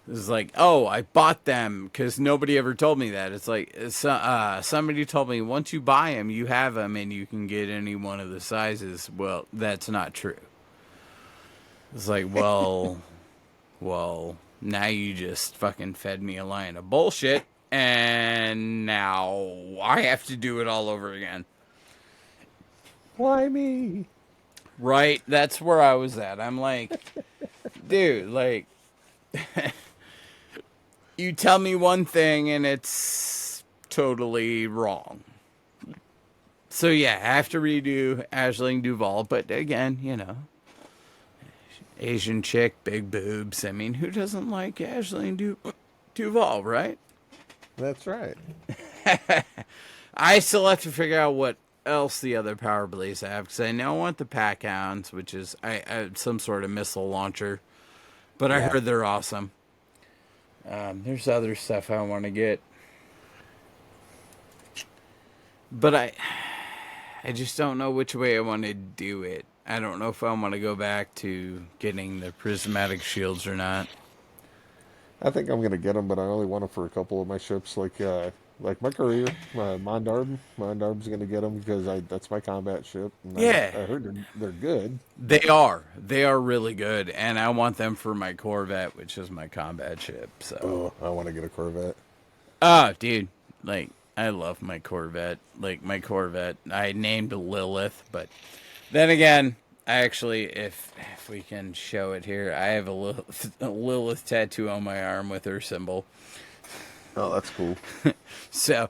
it's like oh I bought them because nobody ever told me that. It's like somebody told me once you buy them you have them and you can get any one of the sizes. Well, that's not true. It's like well, now you just fucking fed me a line of bullshit, and now I have to do it all over again. Why me? Right? That's where I was at. I'm like, dude, like, you tell me one thing and it's totally wrong. So yeah, I have to redo Aisling Duval, but again, Asian chick, big boobs. I mean, who doesn't like Duval, right? That's right. I still have to figure out what else the other Power Blaze have because I know I want the Pack Hounds, which is some sort of missile launcher, but I Yeah. heard they're awesome. There's other stuff I want to get, but I just don't know which way I want to do it. I don't know if I want to go back to getting the prismatic shields or not. I think I'm gonna get them, but I only want them for a couple of my ships, like my courier, Mondarb. Mondarb's gonna get them because that's my combat ship, and Yeah, I heard they're good. they are. They are really good, and I want them for my Corvette, which is my combat ship. So, Oh, I want to get a Corvette. oh, dude, like I love my Corvette. Like my Corvette, I named Lilith, but then again, I actually, if we can show it here, I have a Lilith tattoo on my arm with her symbol. Oh, that's cool. So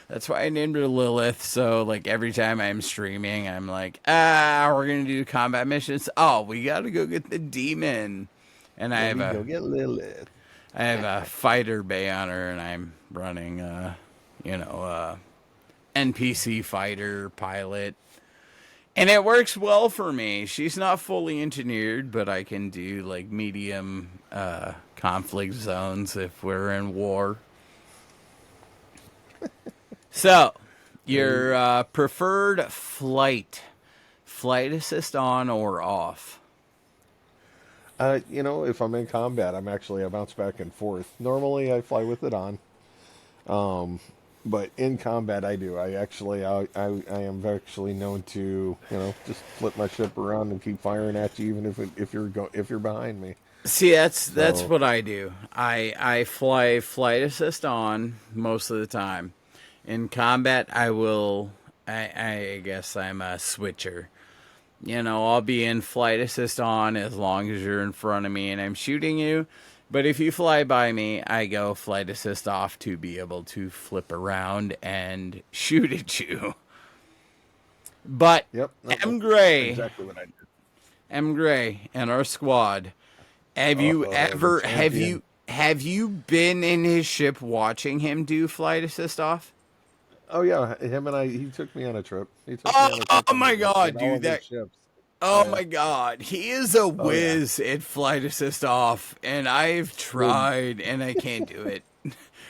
that's why I named her Lilith. So like every time I'm streaming, I'm like, we're gonna do combat missions. Oh, we gotta go get the demon. And Let me go get Lilith. I have a fighter bay on her, and I'm running NPC fighter pilot. And it works well for me. She's not fully engineered, but I can do like medium conflict zones if we're in war. So, your preferred flight assist on or off? If I'm in combat, I bounce back and forth. Normally, I fly with it on. But in combat, I do. I am actually known to, just flip my ship around and keep firing at you, even if you're behind me. See, that's So what I do. I fly flight assist on most of the time. In combat, I guess I'm a switcher. I'll be in flight assist on as long as you're in front of me and I'm shooting you. But if you fly by me, I go flight assist off to be able to flip around and shoot at you. But yep, M. that's Gray, exactly what I did. M. Gray, and our squad. Have you The ever champion. have you been in his ship watching him do flight assist off? Oh yeah, him and I. He took me on a trip. He took me Oh, on a trip oh my god, with all dude, of his that ships. oh Yeah. my god, he is a Oh yeah. whiz at flight assist off, and I've Dude. tried and I can't do it.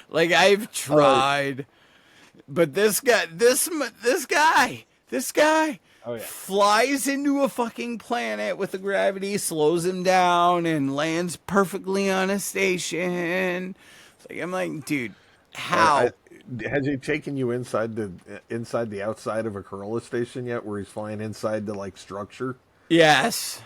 Like I've Oh. tried, but this guy Oh yeah. flies into a fucking planet with the gravity, slows him down, and lands perfectly on a station. It's like I'm like, dude, I, how? has he taken you inside the outside of a Corolla station yet, where he's flying inside the like structure? Yes.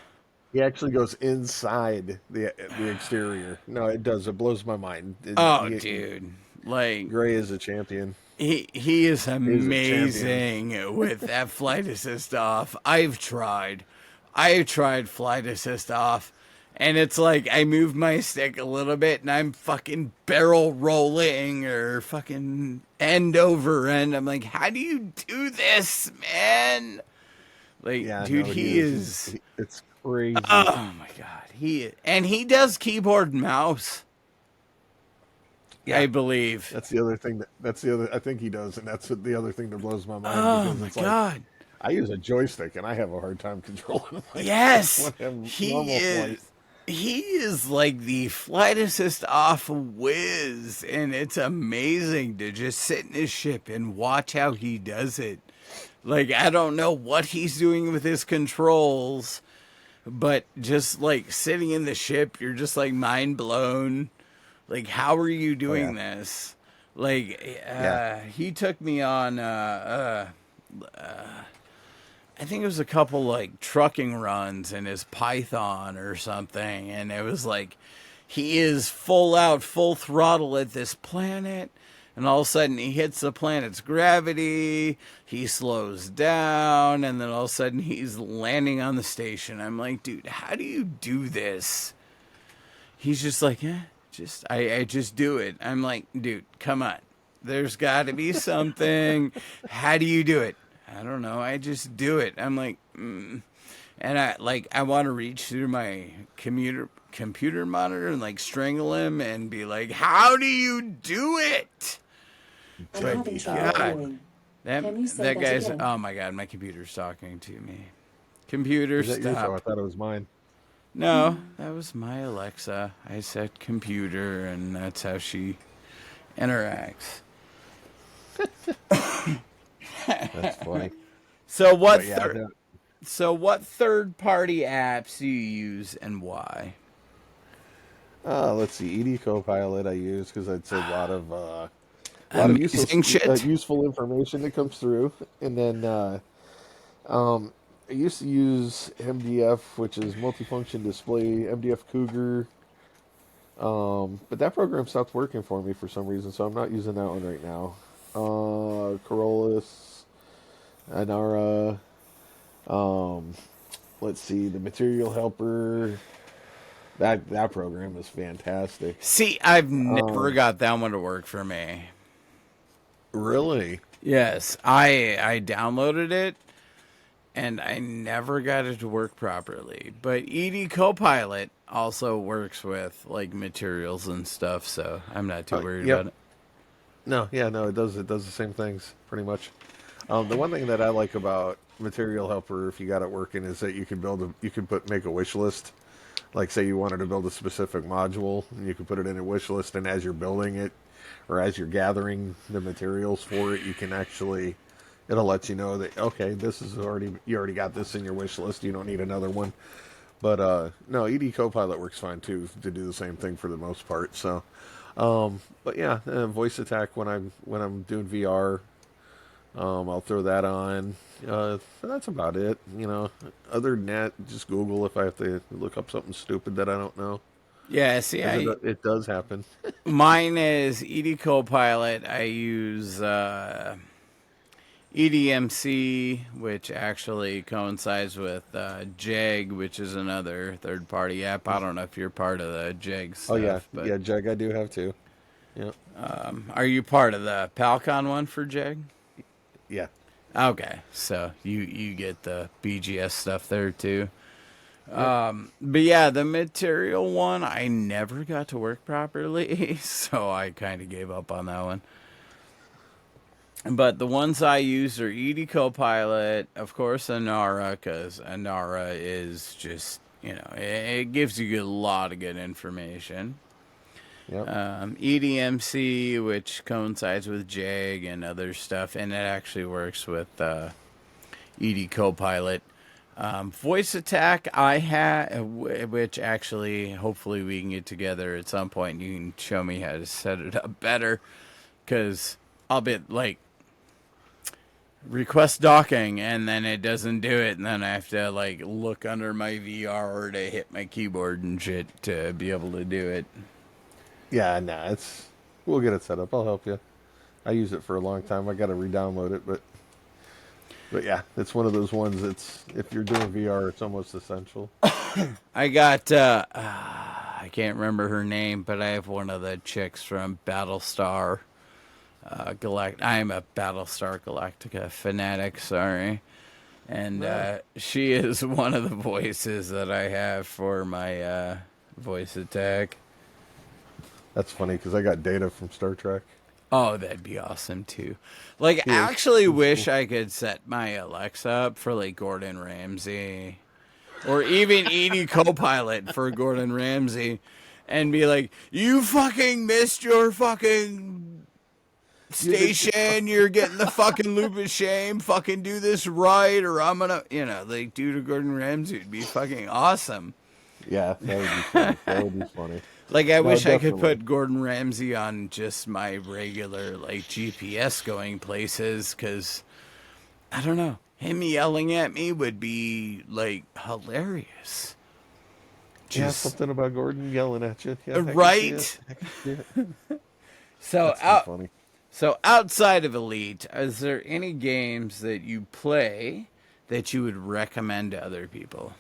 He actually goes inside the exterior. No, it does. It blows my mind. Oh, dude. Like Gray is a champion. he is He's a champion. amazing with that flight assist off. I've tried flight assist off, and it's like I move my stick a little bit and I'm fucking barrel rolling or fucking end over end. I'm like, how do you do this, man? Like, Yeah, dude, no, he is. it's crazy. Oh my god, he does keyboard and mouse. Yeah, I believe. that's the other thing. That's the other. I think he does, and that's the other thing that blows my mind Oh because my it's like god. I use a joystick and I have a hard time controlling my ship Yes, when I'm he normal is. flight. He is like the flight assist off whiz, and it's amazing to just sit in his ship and watch how he does it. Like I don't know what he's doing with his controls, but just like sitting in the ship, you're just like mind blown. Like how are you Oh yeah, doing this? Like yeah. he took me on. I think it was a couple like trucking runs in his Python or something, and it was like he is full out, full throttle at this planet, And all of a sudden he hits the planet's gravity, he slows down, and then all of a sudden he's landing on the station. I'm like, dude, how do you do this? He's just like, I just do it. I'm like, dude, come on. There's got to be something. How do you do it? I don't know. I just do it. I'm like, and I want to reach through my computer monitor and like strangle him and be like, how do you do it? I'm But having trouble God, hearing. that Can you say that that guy's. again? Oh my God, my computer's talking to me. Computer, Is that your show? I stop. thought it was mine. No, that was my Alexa. I said computer, and that's how she interacts. That's funny. So what But yeah, what third party apps do you use and why? let's see. ED Copilot I use because it's a lot of Amazing shit. useful information that comes through, and then I used to use MDF, which is multifunction display, MDF Cougar. But that program stopped working for me for some reason, so I'm not using that one right now. Corollas, Anara, um, let's see, the Material Helper. That program is fantastic. See, I've never Um, got that one to work for me. really? Yes, I downloaded it and I never got it to work properly. But ED Copilot also works with like materials and stuff, so I'm not too worried Yep. about it. No, yeah, no, it does. It does the same things pretty much. The one thing that I like about Material Helper, if you got it working, is that you can make a wish list. Like, say you wanted to build a specific module, and you can put it in a wish list, and as you're building it, or as you're gathering the materials for it, you can actually, it'll let you know that, okay, you already got this in your wish list. You don't need another one. But no, ED Copilot works fine too to do the same thing for the most part. So, but yeah, voice attack when I'm doing VR, I'll throw that on. That's about it. Other than that, just Google if I have to look up something stupid that I don't know, Yeah, see, because it does happen. mine is ED Copilot. I use EDMC, which actually coincides with JEG, which is another third party app. I don't know if you're part of the JEG Oh yeah, stuff, but yeah, Jag I do have too. Yeah, are you part of the PalCon one for JEG? yeah, Okay, so you get the BGS stuff there too. yep. But yeah, the material one I never got to work properly, so I kind of gave up on that one. But the ones I use are ED Copilot, of course, Anara, because Anara is just, it gives you a lot of good information. Yep. EDMC, which coincides with JEG and other stuff, and it actually works with ED Copilot. Voice Attack, I have, which actually, hopefully, we can get together at some point and you can show me how to set it up better, because I'll be like, request docking and then it doesn't do it, and then I have to like look under my VR to hit my keyboard and shit to be able to do it. Yeah, nah, we'll get it set up. I'll help you. I used it for a long time. I got to re-download it, but yeah, it's one of those ones that's, if you're doing VR, it's almost essential. I got I can't remember her name, but I have one of the chicks from Battlestar I am a Battlestar Galactica fanatic, sorry. And No, she is one of the voices that I have for my voice attack. that's funny because I got Data from Star Trek. Oh, that'd be awesome too. Like, I He is. actually He's wish cool. I could set my Alexa up for like Gordon Ramsay, or even Edie Copilot for Gordon Ramsay, and be like, "You fucking missed your fucking You missed your station. You're getting the fucking loop of shame. Fucking do this right, or I'm gonna, like, do to Gordon Ramsay would be fucking awesome." Yeah, that would be funny. That would be funny. Like, I No, wish I could definitely. put Gordon Ramsay on just my regular, like, GPS going places, because, I don't know, him yelling at me would be, like, hilarious. Yeah, Just, something about Gordon yelling at you. Yeah, I can see it. right? I can see it. So, That's too funny. So outside of Elite, is there any games that you play that you would recommend to other people?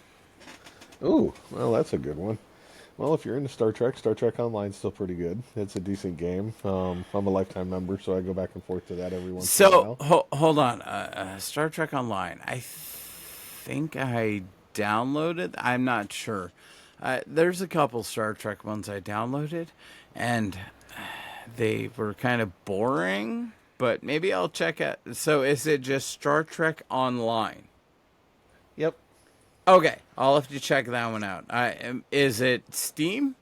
Ooh, well, that's a good one. Well, if you're into Star Trek Online's still pretty good. It's a decent game. I'm a lifetime member, so I go back and forth to that every once in a So while. hold on, Star Trek Online. I think I downloaded. I'm not sure. There's a couple Star Trek ones I downloaded, and they were kind of boring. But maybe I'll check out. So is it just Star Trek Online? Yep. Okay, I'll have to check that one out. Is it Steam?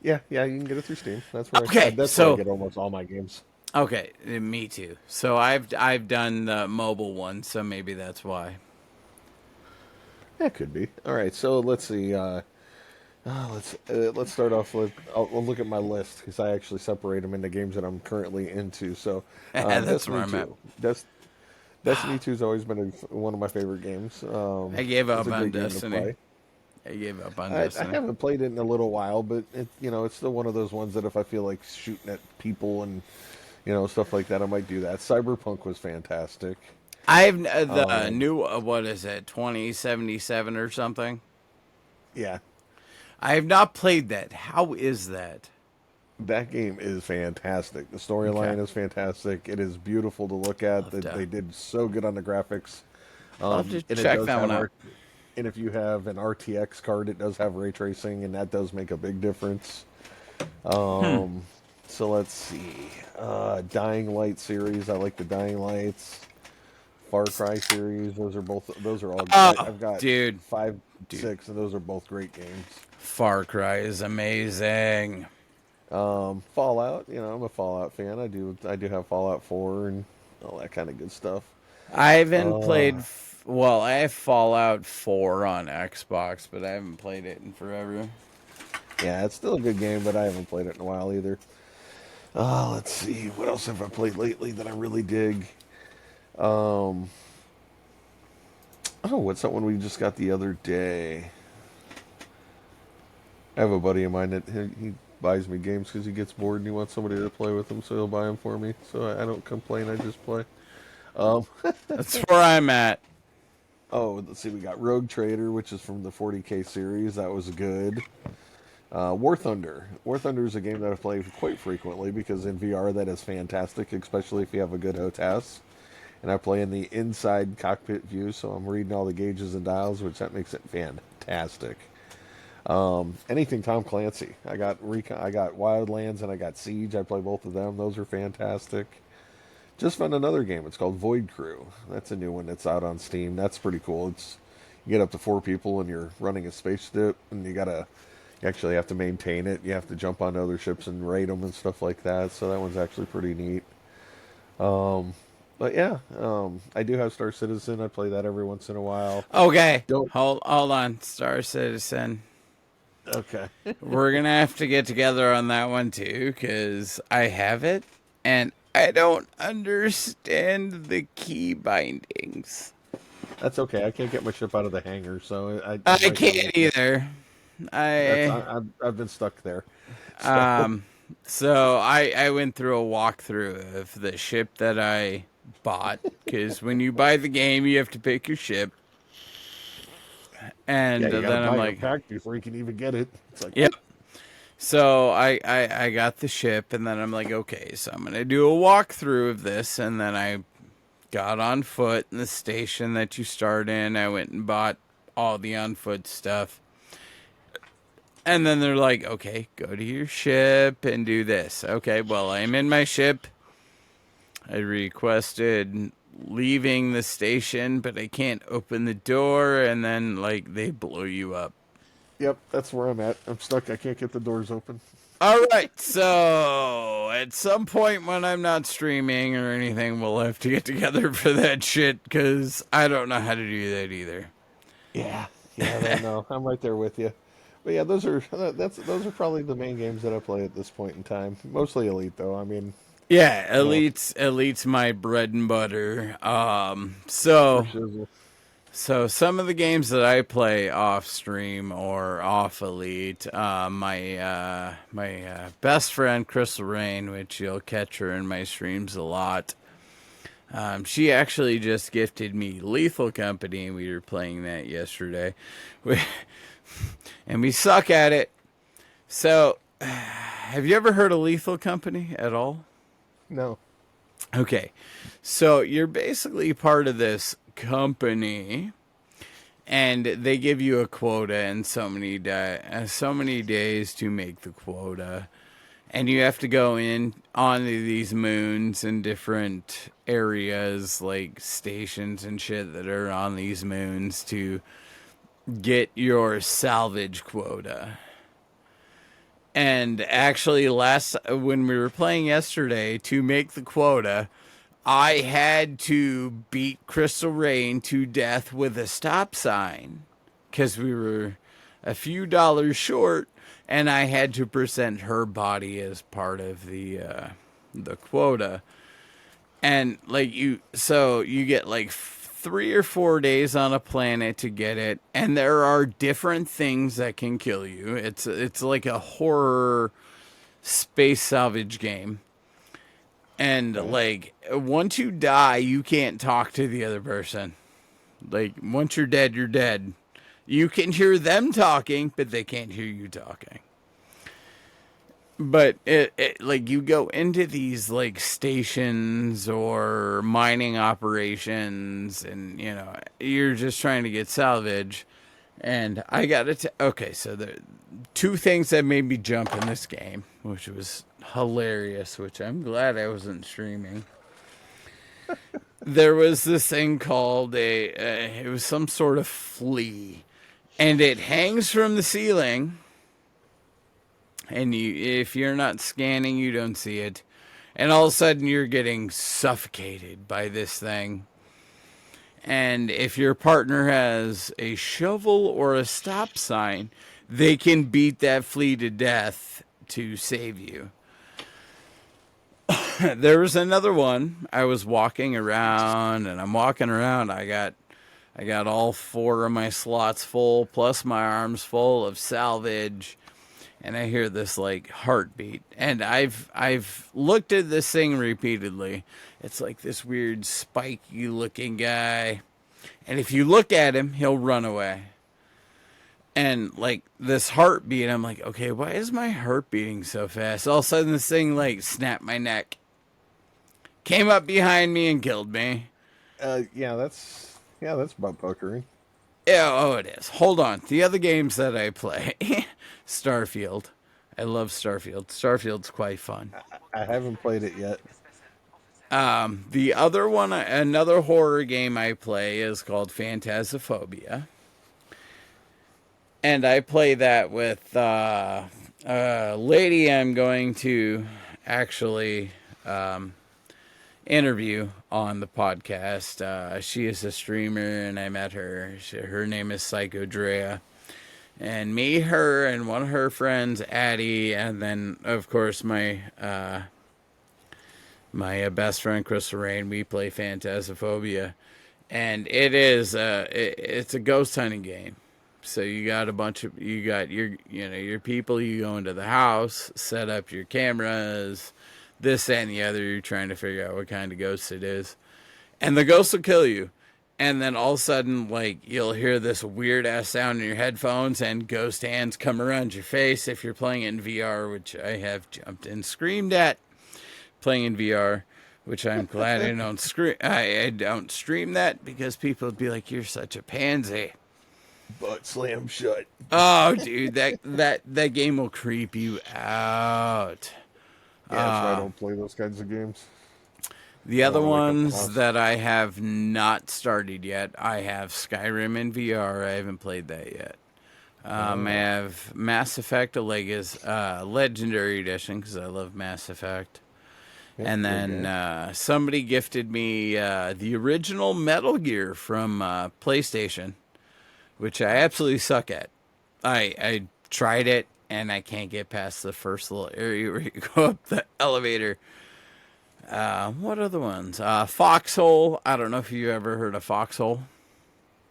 Yeah, yeah, you can get it through Steam. Okay, That's where I so get almost all my games. okay, me too. So I've done the mobile one, so maybe that's why. That could be. All right, so let's see. Let's start off with. I'll look at my list because I actually separate them into games that I'm currently into. So, That's where Destiny I'm at. 2. Destiny 2 has always been one of my favorite games. I gave It's up a on great game to Destiny. play. I gave up on I Destiny. haven't played it in a little while, but it's still one of those ones that if I feel like shooting at people and stuff like that, I might do that. Cyberpunk was fantastic. I've the Um, new what is it, 2077 or something? yeah, I have not played that. How is that? that game is fantastic. The Okay, storyline is fantastic. It is beautiful to look I'll at. have to They did so good on the graphics. I'll have to And it check does that have one out. art. And if you have an RTX card, it does have ray tracing, and that does make a big difference. Hmm. Um, so let's see. Dying Light series. I like the Dying Lights. Far Cry series. Those are all. Oh, I've got dude, five, dude, 6, and those are both great games. Far Cry is amazing. Fallout. I'm a Fallout fan. I do have Fallout 4 and all that kind of good stuff. I haven't played. Uh, Well, I have Fallout 4 on Xbox, but I haven't played it in forever. yeah, it's still a good game, but I haven't played it in a while either. Let's see. What else have I played lately that I really dig? Um, what's that one we just got the other day? I have a buddy of mine that he buys me games because he gets bored and he wants somebody to play with him, so he'll buy them for me. So I don't complain. I just play. Um, That's where I'm at. oh, let's see. We got Rogue Trader, which is from the 40K series. That was good. War Thunder. War Thunder is a game that I play quite frequently because in VR that is fantastic, especially if you have a good HOTAS. And I play in the inside cockpit view, so I'm reading all the gauges and dials, which that makes it fantastic. Anything Tom Clancy. I got Wildlands and I got Siege. I play both of them. Those are fantastic. Just found another game. It's called Void Crew. That's a new one that's out on Steam. That's pretty cool. You get up to 4 people and you're running a spaceship and you actually have to maintain it. You have to jump on other ships and raid them and stuff like that. So that one's actually pretty neat. Um, but yeah, I do have Star Citizen. I play that every once in a while. Okay, Don't. hold on, Star Citizen. Okay. We're gonna have to get together on that one too, because I have it and I don't understand the key bindings. That's okay. I can't get my ship out of the hangar, so I I'm right there can't with you. either. I I've been stuck there. So um so I went through a walkthrough of the ship that I bought because when you buy the game you have to pick your ship, yeah, and you got to then I'm buy your like, pack before you can even get it. It's like yep. what? So I got the ship, and then I'm like, okay, so I'm gonna do a walkthrough of this, and then I got on foot in the station that you start in. I went and bought all the on foot stuff. And then they're like, okay, go to your ship and do this. Okay, well, I'm in my ship. I requested leaving the station, but I can't open the door. And then, like, they blow you up. Yep, that's where I'm at. I'm stuck. I can't get the doors open. All right, so at some point when I'm not streaming or anything, we'll have to get together for that shit because I don't know how to do that either. Yeah, yeah, no, I'm right there with you. But yeah, those are probably the main games that I play at this point in time. Mostly Elite though. I mean, Yeah, you know, Elite's my bread and butter. for So shizzle. So some of the games that I play off stream or off Elite, my best friend Crystal Rain, which you'll catch her in my streams a lot. She actually just gifted me Lethal Company. We were playing that yesterday, and we suck at it. So, have you ever heard of Lethal Company at all? No. Okay, so you're basically part of this company, and they give you a quota and so many days to make the quota, and you have to go in on these moons in different areas, like stations and shit that are on these moons to get your salvage quota. And actually, when we were playing yesterday, to make the quota, I had to beat Crystal Rain to death with a stop sign because we were a few dollars short, and I had to present her body as part of the quota. And so you get like 3 or 4 days on a planet to get it, and there are different things that can kill you. It's like a horror space salvage game. And Okay. like once you die, you can't talk to the other person. Like once you're dead, you're dead. You can hear them talking, but they can't hear you talking. But it like you go into these like stations or mining operations, and you're just trying to get salvage. And I got it. Okay, so the two things that made me jump in this game, which was hilarious, which I'm glad I wasn't streaming. There was this thing called it was some sort of flea, and it hangs from the ceiling. And if you're not scanning, you don't see it. And all of a sudden, you're getting suffocated by this thing. And if your partner has a shovel or a stop sign, they can beat that flea to death to save you. There was another one. I was walking around, and I'm walking around. I got all 4 of my slots full, plus my arms full of salvage. And I hear this like heartbeat, and I've looked at this thing repeatedly. It's like this weird spiky looking guy, and if you look at him, he'll run away. And like this heartbeat, I'm like, okay, why is my heart beating so fast? All of a sudden, this thing like snapped my neck, came up behind me, and killed me. That's butt puckering. Yeah, oh, it is. Hold on. The other games that I play, Starfield. I love Starfield. Starfield's quite fun. I haven't played it yet. The other one, another horror game I play is called Phantasmophobia. And I play that with a lady I'm going to actually interview on the podcast. She is a streamer, and I met her. Her name is Psycho Drea. And me, her, and one of her friends, Addie, and then, of course, my best friend, Crystal Rain, we play Phantasmophobia. And it's a ghost hunting game. So you got your people, you go into the house, set up your cameras, this, that, and the other. You're trying to figure out what kind of ghost it is. And the ghost will kill you. And then all of a sudden, like, you'll hear this weird ass sound in your headphones, and ghost hands come around your face if you're playing it in VR, which I have jumped and screamed at playing in VR, which I'm glad I don't scream. I don't stream that because people would be like, "You're such a pansy." Butt slam shut. Oh, dude, that game will creep you out. Yeah, that's why I don't play those kinds of games. The I other want to wake up the ones house. that I have not started yet, I have Skyrim in VR. I haven't played that yet. I have Mass Effect Legendary Edition because I love Mass Effect. Yeah, And great then game. somebody gifted me the original Metal Gear from PlayStation, which I absolutely suck at. I tried it, and I can't get past the first little area where you go up the elevator. What other ones? Foxhole. I don't know if you ever heard of Foxhole.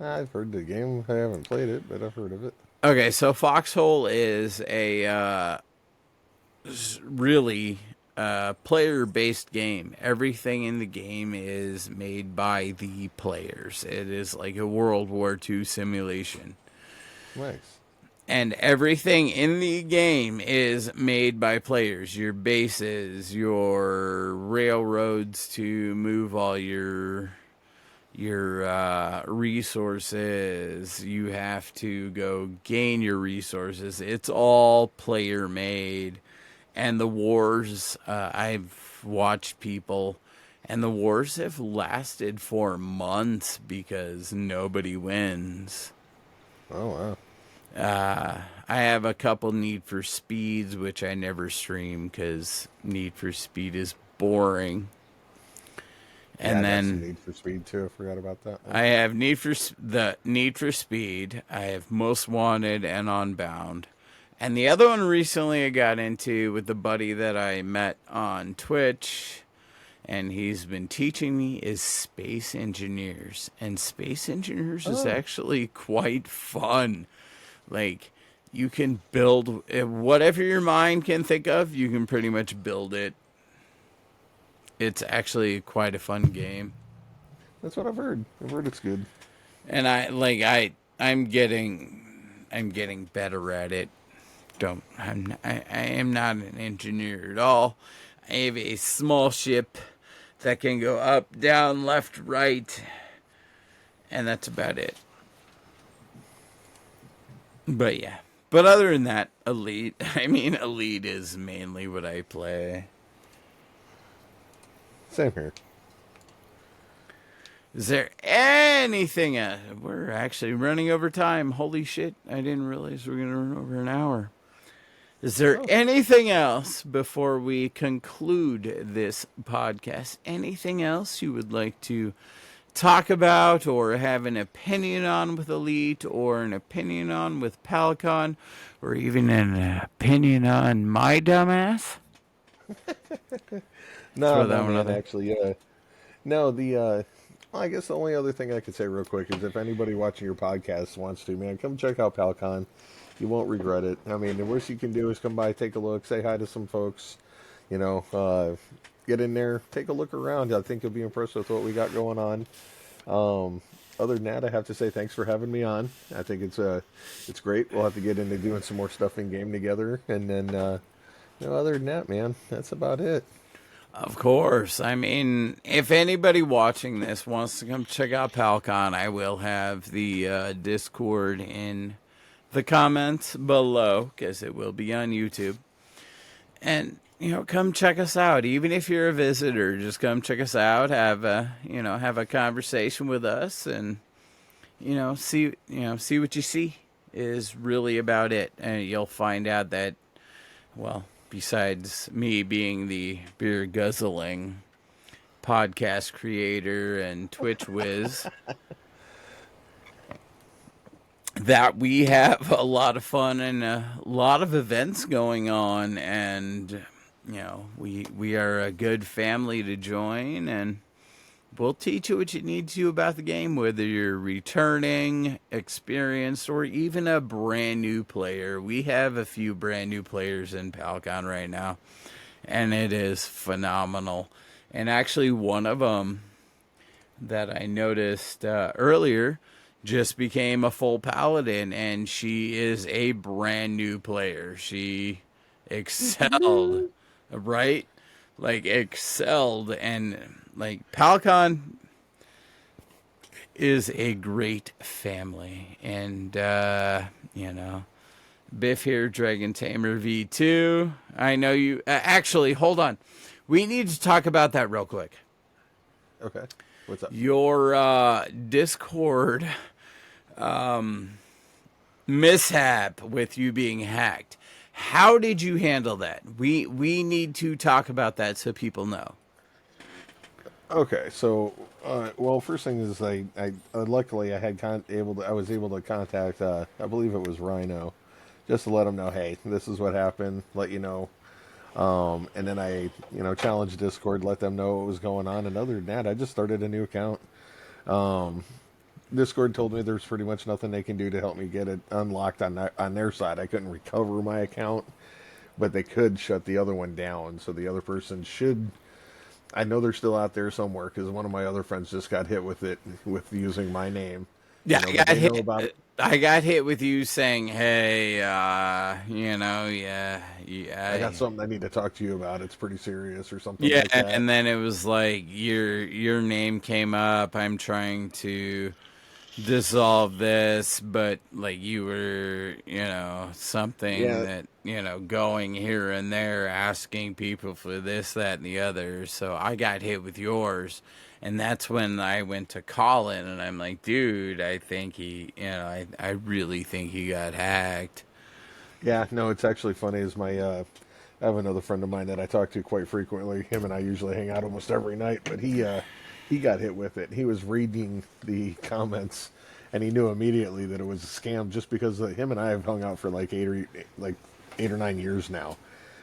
I've heard the game. I haven't played it, but I've heard of it. Okay, so Foxhole is a really player based game. Everything in the game is made by the players. It is like a World War II simulation. Nice. And everything in the game is made by players. Your bases, your railroads to move all your resources. You have to go gain your resources. It's all player made. And the wars, I've watched people, and the wars have lasted for months because nobody wins. Oh wow. I have a couple Need for Speeds, which I never stream because Need for Speed is boring. Yeah, And I got some then Need for Speed too. I forgot about that one. I have the Need for Speed. I have Most Wanted and Unbound. And the other one recently I got into with the buddy that I met on Twitch, and he's been teaching me, is Space Engineers. And Space Engineers is Oh, actually quite fun. Like, you can build whatever your mind can think of, you can pretty much build it. It's actually quite a fun game. that's what I've heard. I've heard it's good. And I'm getting better at it. I am not an engineer at all. I have a small ship that can go up, down, left, right, and that's about it. But yeah. But other than that, Elite. I mean, Elite is mainly what I play. Same here. Is there anything? We're actually running over time. Holy shit! I didn't realize we were gonna run over an hour. Is there Oh, anything else before we conclude this podcast? Anything else you would like to talk about or have an opinion on with Elite or an opinion on with Palcon or even an opinion on my dumbass? no, Throw that no, one out man. there. Actually, no. Well, I guess the only other thing I could say real quick is if anybody watching your podcast wants to, man, come check out PalCon. You won't regret it. I mean, the worst you can do is come by, take a look, say hi to some folks. You know, get in there, take a look around. I think you'll be impressed with what we got going on. Um, Other than that, I have to say thanks for having me on. I think it's great. We'll have to get into doing some more stuff in game together, and then other than that, man, that's about it. Of course. I mean, if anybody watching this wants to come check out PalCon, I will have the Discord in the comments below because it will be on YouTube. And come check us out. Even if you're a visitor, just come check us out. Have a conversation with us, and see what you see is really about it. And you'll find out that, well, besides me being the beer guzzling podcast creator and Twitch whiz, that we have a lot of fun and a lot of events going on, and we are a good family to join, and we'll teach you what you need to about the game, whether you're returning, experienced, or even a brand new player. We have a few brand new players in Palcon right now, and it is phenomenal. And actually, one of them that I noticed earlier just became a full paladin, and she is a brand new player. She excelled, right? Like excelled, and like PalCon is a great family, and Biff here, Dragon Tamer V2. I know you. Actually, hold on. We need to talk about that real quick. Okay, what's up? Your Discord mishap with you being hacked. How did you handle that? We need to talk about that so people know. Okay, so well, first thing is I luckily I had I was able to contact I believe it was Rhino, just to let him know, hey, this is what happened, let you know. And then I challenged Discord, let them know what was going on, and other than that, I just started a new account. Discord told me there's pretty much nothing they can do to help me get it unlocked on their side. I couldn't recover my account, but they could shut the other one down. So the other person should. I know they're still out there somewhere because one of my other friends just got hit with it with using my name. Yeah, I But got they know hit. about it. I got hit with you saying, "Hey, I got something I need to talk to you about. It's pretty serious or something yeah," like that. and then it was like your name came up. I'm trying to dissolve this, but like you were, something Yeah, that, going here and there, asking people for this, that, and the other. So I got hit with yours. And that's when I went to Colin and I'm like, dude, I think I really think he got hacked. yeah. No, it's actually funny. Is my I have another friend of mine that I talk to quite frequently. Him and I usually hang out almost every night, but he got hit with it. He was reading the comments, and he knew immediately that it was a scam just because him and I have hung out for like 8 or 9 years now.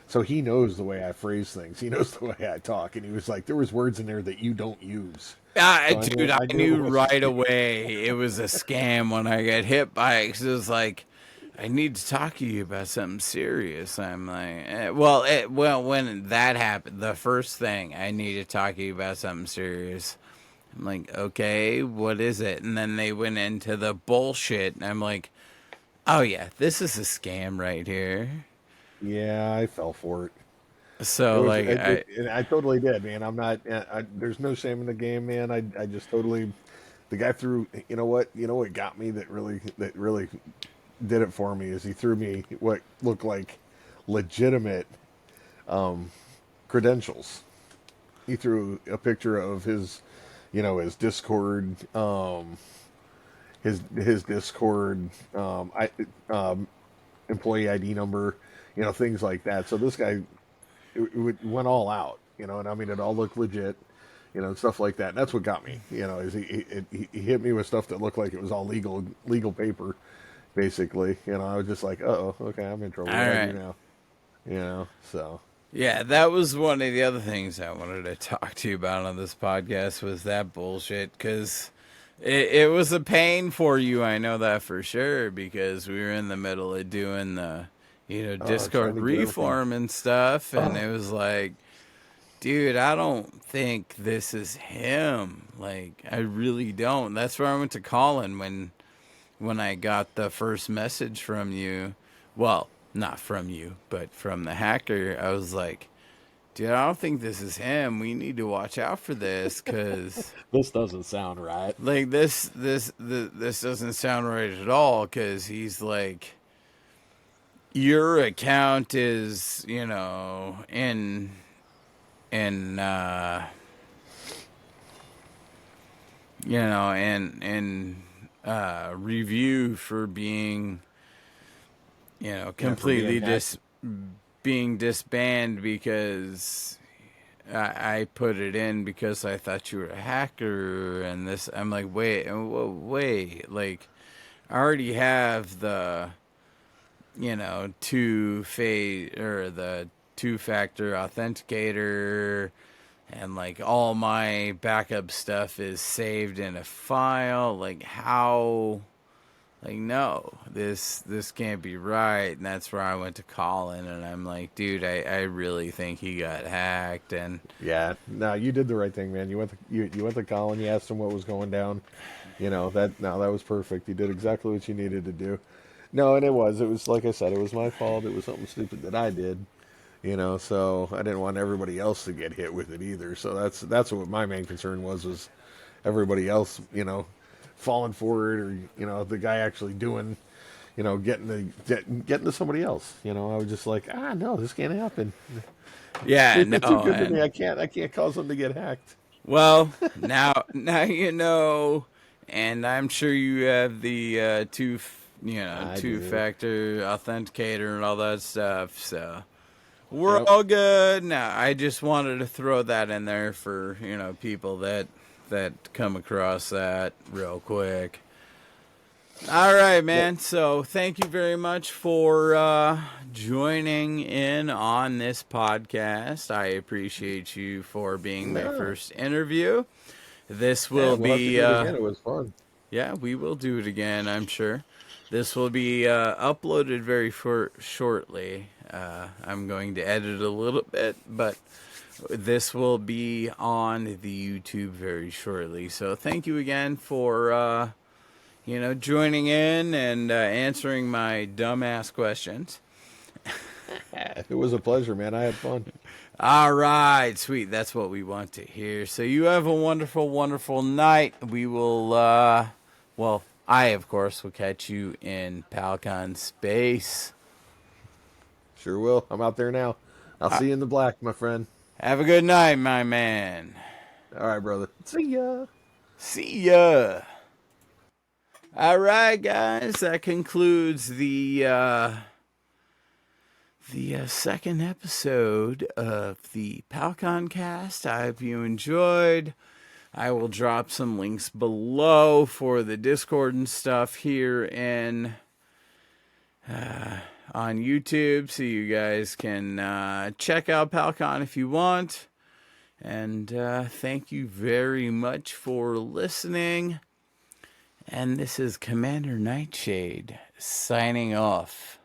So he knows the way I phrase things. He knows the way I talk, and he was like, "There was words in there that you don't use." So Dude, I I knew it knew was a right scam. away it was a scam when I got hit by it. 'Cause it was like, I need to talk to you about something serious. I'm like, well, when that happened, the first thing I need to talk to you about something serious. I'm like, okay, what is it? And then they went into the bullshit, and I'm like, oh yeah, this is a scam right here. Yeah, I fell for it. It So was, like, and I totally did, man. I'm not. There's no shame in the game, man. I just totally. The guy threw. You know what got me that really did it for me is he threw me what looked like legitimate credentials. He threw a picture of his Discord, his Discord, employee ID number, things like that. So this guy went all out, and I mean it all looked legit, and stuff like that. And that's what got me, is he hit me with stuff that looked like it was all legal paper, basically. I was just like, oh, okay, I'm in trouble. What all do I do right. now? So Yeah, that was one of the other things I wanted to talk to you about on this podcast was that bullshit because it was a pain for you. I know that for sure because we were in the middle of doing the, trying Discord to get everything. reform and stuff, and it was like, dude, I don't think this is him. Like, I really don't. That's where I went to Colin when I got the first message from you. Well, not from you, but from the hacker. I was like, dude, I don't think this is him. We need to watch out for this because This doesn't sound right. like this doesn't sound right at all because he's like your account is in review for being Yeah, for being completely hacked. being disbanded because I put it in because I thought you were a hacker and this. I'm like, wait, like I already have the two phase or the two-factor authenticator and like all my backup stuff is saved in a file. Like how? Like no, this can't be right. And that's where I went to Colin, and I'm like, dude, I really think he got hacked. And Yeah, no, you did the right thing, man. You went to Colin. You asked him what was going down. That was perfect. You did exactly what you needed to do. No, and it was like I said, it was my fault. It was something stupid that I did. So I didn't want everybody else to get hit with it either. So that's what my main concern was everybody else, falling for it, or the guy actually doing, getting to somebody else. I was just like, no, this can't happen. yeah, They've no, been too good to me. and I can't cause them to get hacked. well, now you know, and I'm sure you have the I two do. factor authenticator and all that stuff. So we're Yep. all good now. I just wanted to throw that in there for people that come across that real quick. All right, Yep. man. So thank you very much for joining in on this podcast. I appreciate you for being my No. first interview. This Yeah, will we'll have to be do it again. It was fun. Yeah, we will do it again, I'm sure. This will be uploaded very shortly. I'm going to edit a little bit, but this will be on the YouTube very shortly. So thank you again for joining in and answering my dumbass questions. It was a pleasure, man. I had fun. All right, sweet. That's what we want to hear. So you have a wonderful, wonderful night. We will, I, of course, will catch you in Palcon space. Sure will. I'm out there now. I'll see you in the black, my friend. Have a good night, my man. All right, brother. See ya. See ya. All right, guys. That concludes the second episode of the PalConCast. I hope you enjoyed. I will drop some links below for the Discord and stuff here in on YouTube, so you guys can check out PalCon if you want. And thank you very much for listening. And this is Commander Nightshade signing off.